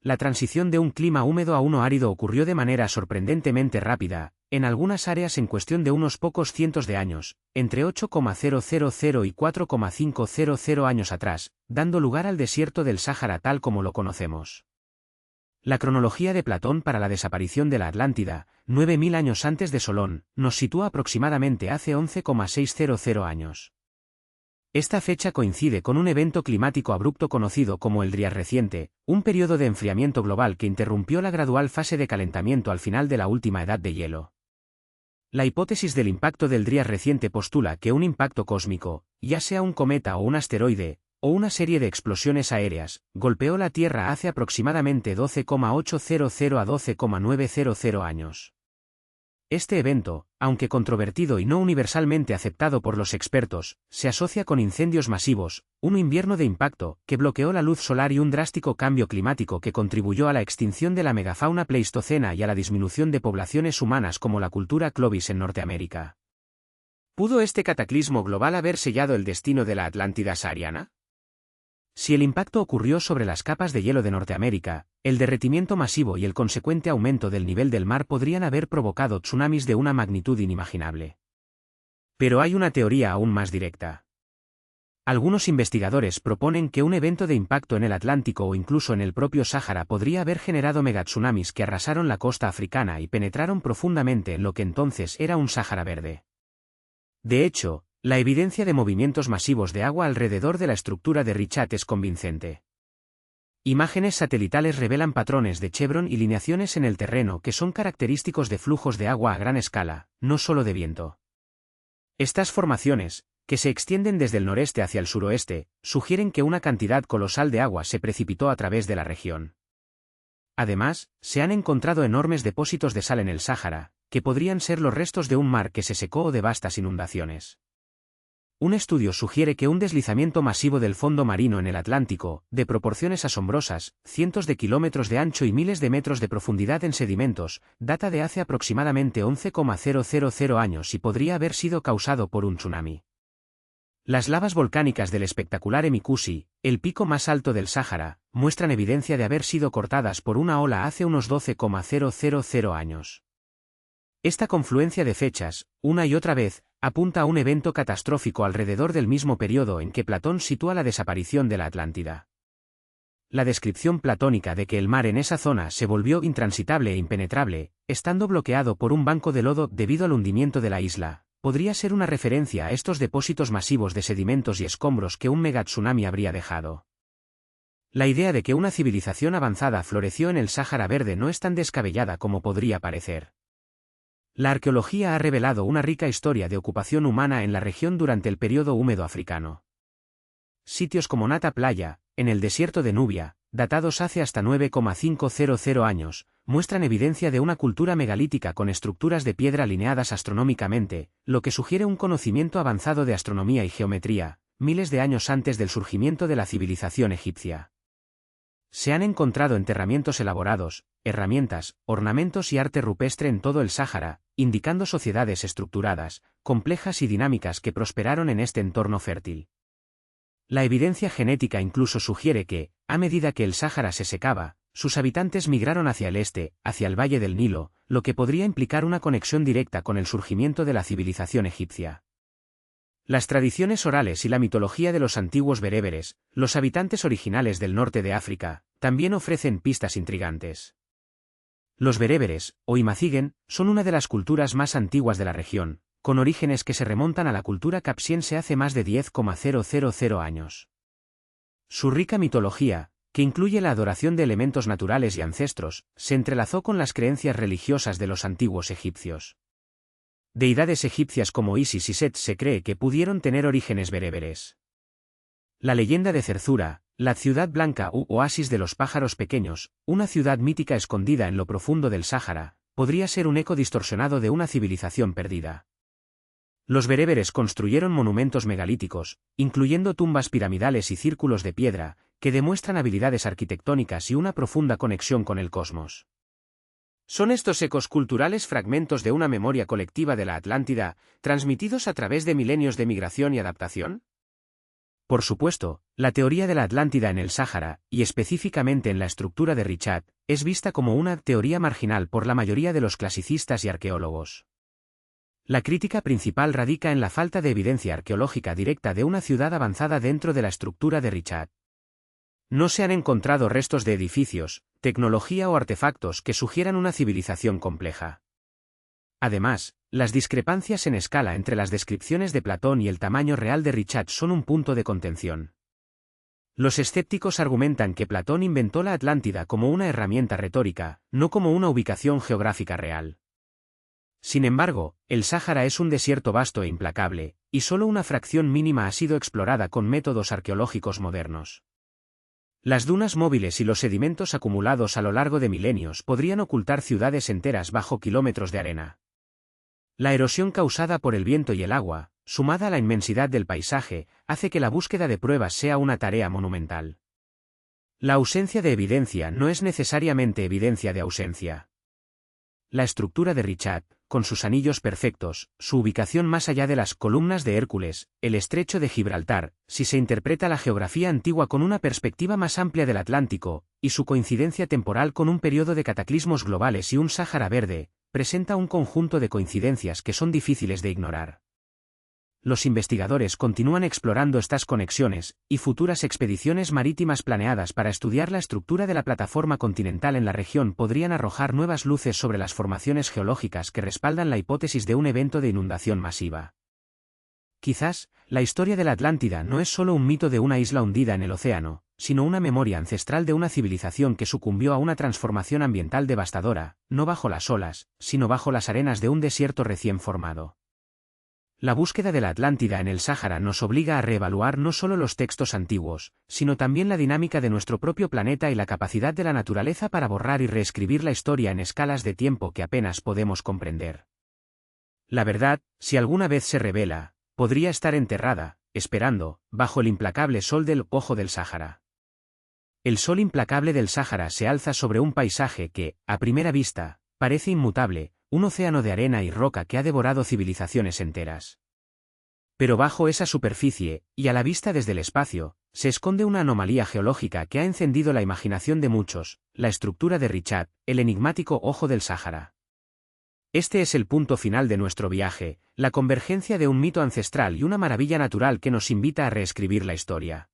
La transición de un clima húmedo a uno árido ocurrió de manera sorprendentemente rápida, en algunas áreas en cuestión de unos pocos cientos de años, entre 8,000 y 4,500 años atrás, dando lugar al desierto del Sáhara tal como lo conocemos. La cronología de Platón para la desaparición de la Atlántida, 9000 años antes de Solón, nos sitúa aproximadamente hace 11,600 años. Esta fecha coincide con un evento climático abrupto conocido como el Dryas reciente, un periodo de enfriamiento global que interrumpió la gradual fase de calentamiento al final de la última edad de hielo. La hipótesis del impacto del Dryas reciente postula que un impacto cósmico, ya sea un cometa o un asteroide, o una serie de explosiones aéreas, golpeó la Tierra hace aproximadamente 12,800 a 12,900 años. Este evento, aunque controvertido y no universalmente aceptado por los expertos, se asocia con incendios masivos, un invierno de impacto que bloqueó la luz solar y un drástico cambio climático que contribuyó a la extinción de la megafauna pleistocena y a la disminución de poblaciones humanas como la cultura Clovis en Norteamérica. ¿Pudo este cataclismo global haber sellado el destino de la Atlántida sahariana? Si el impacto ocurrió sobre las capas de hielo de Norteamérica, el derretimiento masivo y el consecuente aumento del nivel del mar podrían haber provocado tsunamis de una magnitud inimaginable. Pero hay una teoría aún más directa. Algunos investigadores proponen que un evento de impacto en el Atlántico o incluso en el propio Sáhara podría haber generado megatsunamis que arrasaron la costa africana y penetraron profundamente en lo que entonces era un Sáhara verde. De hecho, la evidencia de movimientos masivos de agua alrededor de la estructura de Richat es convincente. Imágenes satelitales revelan patrones de chevron y lineaciones en el terreno que son característicos de flujos de agua a gran escala, no solo de viento. Estas formaciones, que se extienden desde el noreste hacia el suroeste, sugieren que una cantidad colosal de agua se precipitó a través de la región. Además, se han encontrado enormes depósitos de sal en el Sáhara, que podrían ser los restos de un mar que se secó o de vastas inundaciones. Un estudio sugiere que un deslizamiento masivo del fondo marino en el Atlántico, de proporciones asombrosas, cientos de kilómetros de ancho y miles de metros de profundidad en sedimentos, data de hace aproximadamente 11,000 años y podría haber sido causado por un tsunami. Las lavas volcánicas del espectacular Emikusi, el pico más alto del Sáhara, muestran evidencia de haber sido cortadas por una ola hace unos 12,000 años. Esta confluencia de fechas, una y otra vez, apunta a un evento catastrófico alrededor del mismo periodo en que Platón sitúa la desaparición de la Atlántida. La descripción platónica de que el mar en esa zona se volvió intransitable e impenetrable, estando bloqueado por un banco de lodo debido al hundimiento de la isla, podría ser una referencia a estos depósitos masivos de sedimentos y escombros que un megatsunami habría dejado. La idea de que una civilización avanzada floreció en el Sáhara Verde no es tan descabellada como podría parecer. La arqueología ha revelado una rica historia de ocupación humana en la región durante el período húmedo africano. Sitios como Nata Playa, en el desierto de Nubia, datados hace hasta 9,500 años, muestran evidencia de una cultura megalítica con estructuras de piedra alineadas astronómicamente, lo que sugiere un conocimiento avanzado de astronomía y geometría, miles de años antes del surgimiento de la civilización egipcia. Se han encontrado enterramientos elaborados, herramientas, ornamentos y arte rupestre en todo el Sáhara, indicando sociedades estructuradas, complejas y dinámicas que prosperaron en este entorno fértil. La evidencia genética incluso sugiere que, a medida que el Sáhara se secaba, sus habitantes migraron hacia el este, hacia el valle del Nilo, lo que podría implicar una conexión directa con el surgimiento de la civilización egipcia. Las tradiciones orales y la mitología de los antiguos bereberes, los habitantes originales del norte de África, también ofrecen pistas intrigantes. Los bereberes, o Imaziguen, son una de las culturas más antiguas de la región, con orígenes que se remontan a la cultura capsiense hace más de 10,000 años. Su rica mitología, que incluye la adoración de elementos naturales y ancestros, se entrelazó con las creencias religiosas de los antiguos egipcios. Deidades egipcias como Isis y Set se cree que pudieron tener orígenes bereberes. La leyenda de Zerzura, la ciudad blanca u oasis de los pájaros pequeños, una ciudad mítica escondida en lo profundo del Sáhara, podría ser un eco distorsionado de una civilización perdida. Los bereberes construyeron monumentos megalíticos, incluyendo tumbas piramidales y círculos de piedra, que demuestran habilidades arquitectónicas y una profunda conexión con el cosmos. ¿Son estos ecos culturales fragmentos de una memoria colectiva de la Atlántida, transmitidos a través de milenios de migración y adaptación? Por supuesto, la teoría de la Atlántida en el Sáhara, y específicamente en la estructura de Richat, es vista como una teoría marginal por la mayoría de los clasicistas y arqueólogos. La crítica principal radica en la falta de evidencia arqueológica directa de una ciudad avanzada dentro de la estructura de Richat. No se han encontrado restos de edificios, tecnología o artefactos que sugieran una civilización compleja. Además, las discrepancias en escala entre las descripciones de Platón y el tamaño real de Richat son un punto de contención. Los escépticos argumentan que Platón inventó la Atlántida como una herramienta retórica, no como una ubicación geográfica real. Sin embargo, el Sáhara es un desierto vasto e implacable, y solo una fracción mínima ha sido explorada con métodos arqueológicos modernos. Las dunas móviles y los sedimentos acumulados a lo largo de milenios podrían ocultar ciudades enteras bajo kilómetros de arena. La erosión causada por el viento y el agua, sumada a la inmensidad del paisaje, hace que la búsqueda de pruebas sea una tarea monumental. La ausencia de evidencia no es necesariamente evidencia de ausencia. La estructura de Richat, con sus anillos perfectos, su ubicación más allá de las columnas de Hércules, el estrecho de Gibraltar, si se interpreta la geografía antigua con una perspectiva más amplia del Atlántico, y su coincidencia temporal con un periodo de cataclismos globales y un Sáhara verde, presenta un conjunto de coincidencias que son difíciles de ignorar. Los investigadores continúan explorando estas conexiones, y futuras expediciones marítimas planeadas para estudiar la estructura de la plataforma continental en la región podrían arrojar nuevas luces sobre las formaciones geológicas que respaldan la hipótesis de un evento de inundación masiva. Quizás, la historia de la Atlántida no es solo un mito de una isla hundida en el océano, sino una memoria ancestral de una civilización que sucumbió a una transformación ambiental devastadora, no bajo las olas, sino bajo las arenas de un desierto recién formado. La búsqueda de la Atlántida en el Sáhara nos obliga a reevaluar no solo los textos antiguos, sino también la dinámica de nuestro propio planeta y la capacidad de la naturaleza para borrar y reescribir la historia en escalas de tiempo que apenas podemos comprender. La verdad, si alguna vez se revela, podría estar enterrada, esperando, bajo el implacable sol del ojo del Sáhara. El sol implacable del Sáhara se alza sobre un paisaje que, a primera vista, parece inmutable, un océano de arena y roca que ha devorado civilizaciones enteras. Pero bajo esa superficie, y a la vista desde el espacio, se esconde una anomalía geológica que ha encendido la imaginación de muchos, la estructura de Richat, el enigmático ojo del Sáhara. Este es el punto final de nuestro viaje, la convergencia de un mito ancestral y una maravilla natural que nos invita a reescribir la historia.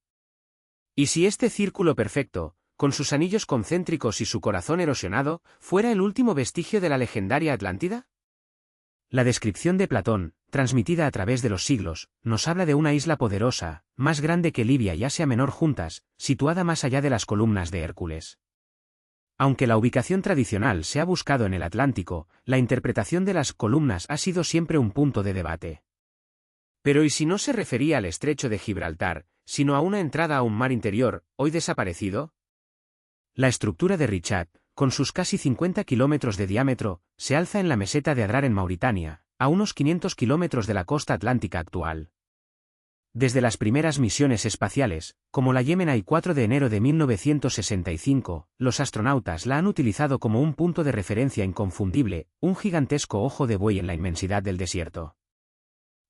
¿Y si este círculo perfecto, con sus anillos concéntricos y su corazón erosionado, fuera el último vestigio de la legendaria Atlántida? La descripción de Platón, transmitida a través de los siglos, nos habla de una isla poderosa, más grande que Libia y Asia Menor juntas, situada más allá de las columnas de Hércules. Aunque la ubicación tradicional se ha buscado en el Atlántico, la interpretación de las columnas ha sido siempre un punto de debate. Pero ¿y si no se refería al estrecho de Gibraltar, sino a una entrada a un mar interior, hoy desaparecido? La estructura de Richat, con sus casi 50 kilómetros de diámetro, se alza en la meseta de Adrar en Mauritania, a unos 500 kilómetros de la costa atlántica actual. Desde las primeras misiones espaciales, como la Gemini 4 de enero de 1965, los astronautas la han utilizado como un punto de referencia inconfundible, un gigantesco ojo de buey en la inmensidad del desierto.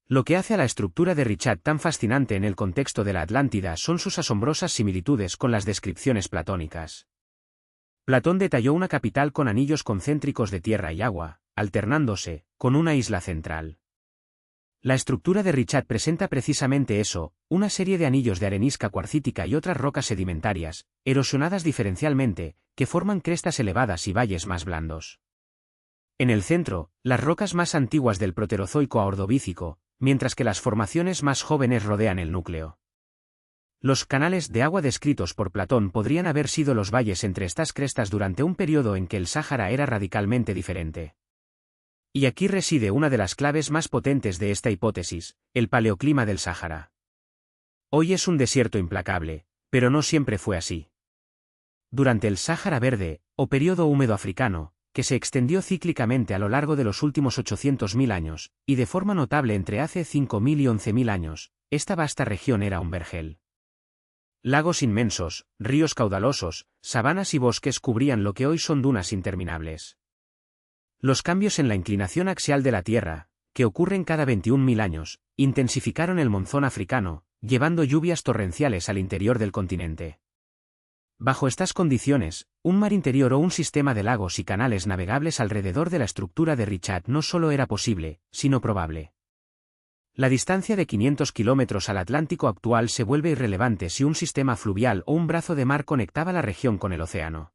Lo que hace a la estructura de Richat tan fascinante en el contexto de la Atlántida son sus asombrosas similitudes con las descripciones platónicas. Platón detalló una capital con anillos concéntricos de tierra y agua, alternándose, con una isla central. La estructura de Richat presenta precisamente eso, una serie de anillos de arenisca cuarcítica y otras rocas sedimentarias, erosionadas diferencialmente, que forman crestas elevadas y valles más blandos. En el centro, las rocas más antiguas del Proterozoico a Ordovícico, mientras que las formaciones más jóvenes rodean el núcleo. Los canales de agua descritos por Platón podrían haber sido los valles entre estas crestas durante un periodo en que el Sáhara era radicalmente diferente. Y aquí reside una de las claves más potentes de esta hipótesis, el paleoclima del Sáhara. Hoy es un desierto implacable, pero no siempre fue así. Durante el Sáhara Verde, o periodo húmedo africano, que se extendió cíclicamente a lo largo de los últimos 800.000 años, y de forma notable entre hace 5.000 y 11.000 años, esta vasta región era un vergel. Lagos inmensos, ríos caudalosos, sabanas y bosques cubrían lo que hoy son dunas interminables. Los cambios en la inclinación axial de la Tierra, que ocurren cada 21.000 años, intensificaron el monzón africano, llevando lluvias torrenciales al interior del continente. Bajo estas condiciones, un mar interior o un sistema de lagos y canales navegables alrededor de la estructura de Richat no solo era posible, sino probable. La distancia de 500 kilómetros al Atlántico actual se vuelve irrelevante si un sistema fluvial o un brazo de mar conectaba la región con el océano.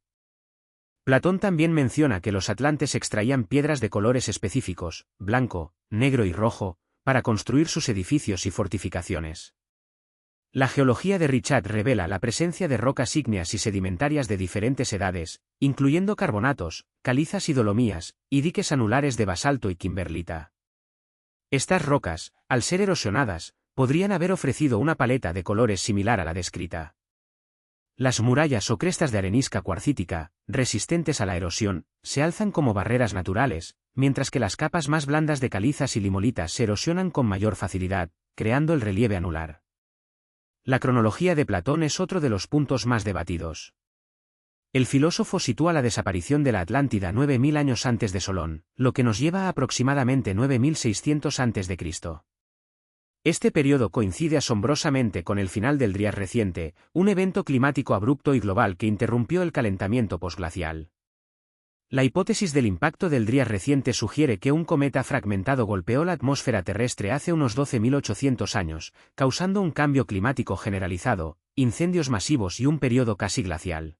Platón también menciona que los atlantes extraían piedras de colores específicos, blanco, negro y rojo, para construir sus edificios y fortificaciones. La geología de Richat revela la presencia de rocas ígneas y sedimentarias de diferentes edades, incluyendo carbonatos, calizas y dolomías, y diques anulares de basalto y kimberlita. Estas rocas, al ser erosionadas, podrían haber ofrecido una paleta de colores similar a la descrita. Las murallas o crestas de arenisca cuarcítica, resistentes a la erosión, se alzan como barreras naturales, mientras que las capas más blandas de calizas y limolitas se erosionan con mayor facilidad, creando el relieve anular. La cronología de Platón es otro de los puntos más debatidos. El filósofo sitúa la desaparición de la Atlántida 9.000 años antes de Solón, lo que nos lleva a aproximadamente 9.600 a.C. Este periodo coincide asombrosamente con el final del Dryas reciente, un evento climático abrupto y global que interrumpió el calentamiento posglacial. La hipótesis del impacto del Dryas reciente sugiere que un cometa fragmentado golpeó la atmósfera terrestre hace unos 12.800 años, causando un cambio climático generalizado, incendios masivos y un periodo casi glacial.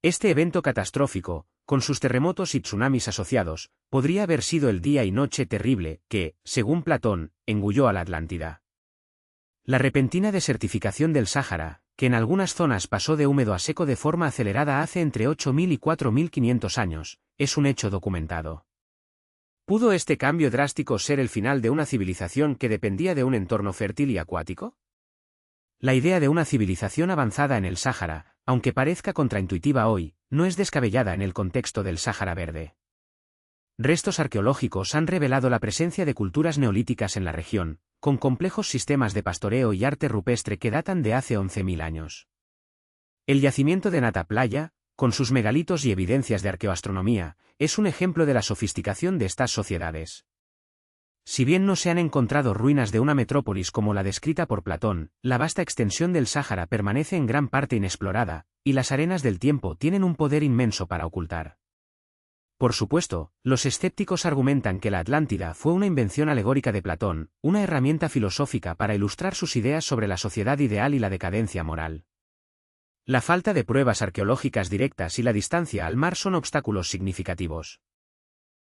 Este evento catastrófico, con sus terremotos y tsunamis asociados, podría haber sido el día y noche terrible que, según Platón, engulló a la Atlántida. La repentina desertificación del Sáhara, que en algunas zonas pasó de húmedo a seco de forma acelerada hace entre 8.000 y 4.500 años, es un hecho documentado. ¿Pudo este cambio drástico ser el final de una civilización que dependía de un entorno fértil y acuático? La idea de una civilización avanzada en el Sáhara, aunque parezca contraintuitiva hoy, no es descabellada en el contexto del Sáhara Verde. Restos arqueológicos han revelado la presencia de culturas neolíticas en la región, con complejos sistemas de pastoreo y arte rupestre que datan de hace 11.000 años. El yacimiento de Nata Playa, con sus megalitos y evidencias de arqueoastronomía, es un ejemplo de la sofisticación de estas sociedades. Si bien no se han encontrado ruinas de una metrópolis como la descrita por Platón, la vasta extensión del Sáhara permanece en gran parte inexplorada, y las arenas del tiempo tienen un poder inmenso para ocultar. Por supuesto, los escépticos argumentan que la Atlántida fue una invención alegórica de Platón, una herramienta filosófica para ilustrar sus ideas sobre la sociedad ideal y la decadencia moral. La falta de pruebas arqueológicas directas y la distancia al mar son obstáculos significativos.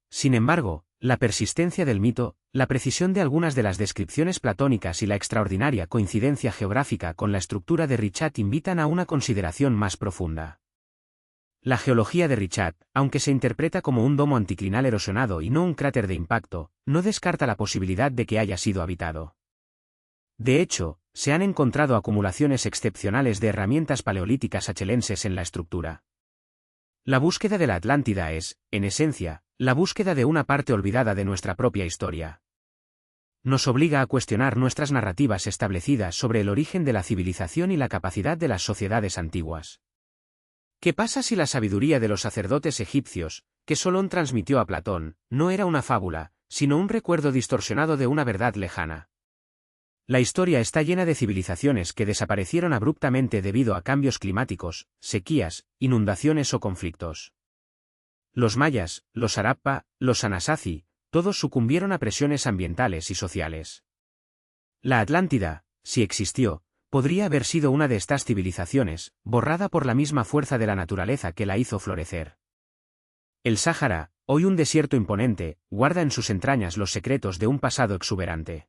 Sin embargo, la persistencia del mito, la precisión de algunas de las descripciones platónicas y la extraordinaria coincidencia geográfica con la estructura de Richat invitan a una consideración más profunda. La geología de Richat, aunque se interpreta como un domo anticlinal erosionado y no un cráter de impacto, no descarta la posibilidad de que haya sido habitado. De hecho, se han encontrado acumulaciones excepcionales de herramientas paleolíticas achelenses en la estructura. La búsqueda de la Atlántida es, en esencia, la búsqueda de una parte olvidada de nuestra propia historia. Nos obliga a cuestionar nuestras narrativas establecidas sobre el origen de la civilización y la capacidad de las sociedades antiguas. ¿Qué pasa si la sabiduría de los sacerdotes egipcios, que Solón transmitió a Platón, no era una fábula, sino un recuerdo distorsionado de una verdad lejana? La historia está llena de civilizaciones que desaparecieron abruptamente debido a cambios climáticos, sequías, inundaciones o conflictos. Los mayas, los Harappa, los Anasazi, todos sucumbieron a presiones ambientales y sociales. La Atlántida, si existió, podría haber sido una de estas civilizaciones, borrada por la misma fuerza de la naturaleza que la hizo florecer. El Sáhara, hoy un desierto imponente, guarda en sus entrañas los secretos de un pasado exuberante.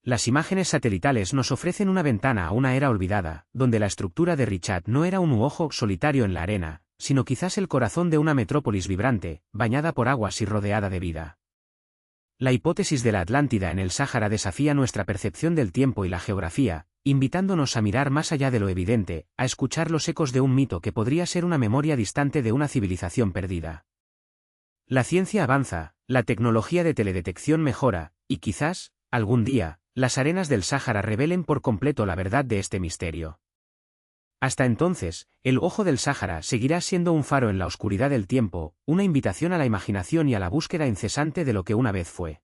Las imágenes satelitales nos ofrecen una ventana a una era olvidada, donde la estructura de Richat no era un ojo solitario en la arena, sino quizás el corazón de una metrópolis vibrante, bañada por aguas y rodeada de vida. La hipótesis de la Atlántida en el Sáhara desafía nuestra percepción del tiempo y la geografía, invitándonos a mirar más allá de lo evidente, a escuchar los ecos de un mito que podría ser una memoria distante de una civilización perdida. La ciencia avanza, la tecnología de teledetección mejora, y quizás, algún día, las arenas del Sáhara revelen por completo la verdad de este misterio. Hasta entonces, el Ojo del Sáhara seguirá siendo un faro en la oscuridad del tiempo, una invitación a la imaginación y a la búsqueda incesante de lo que una vez fue.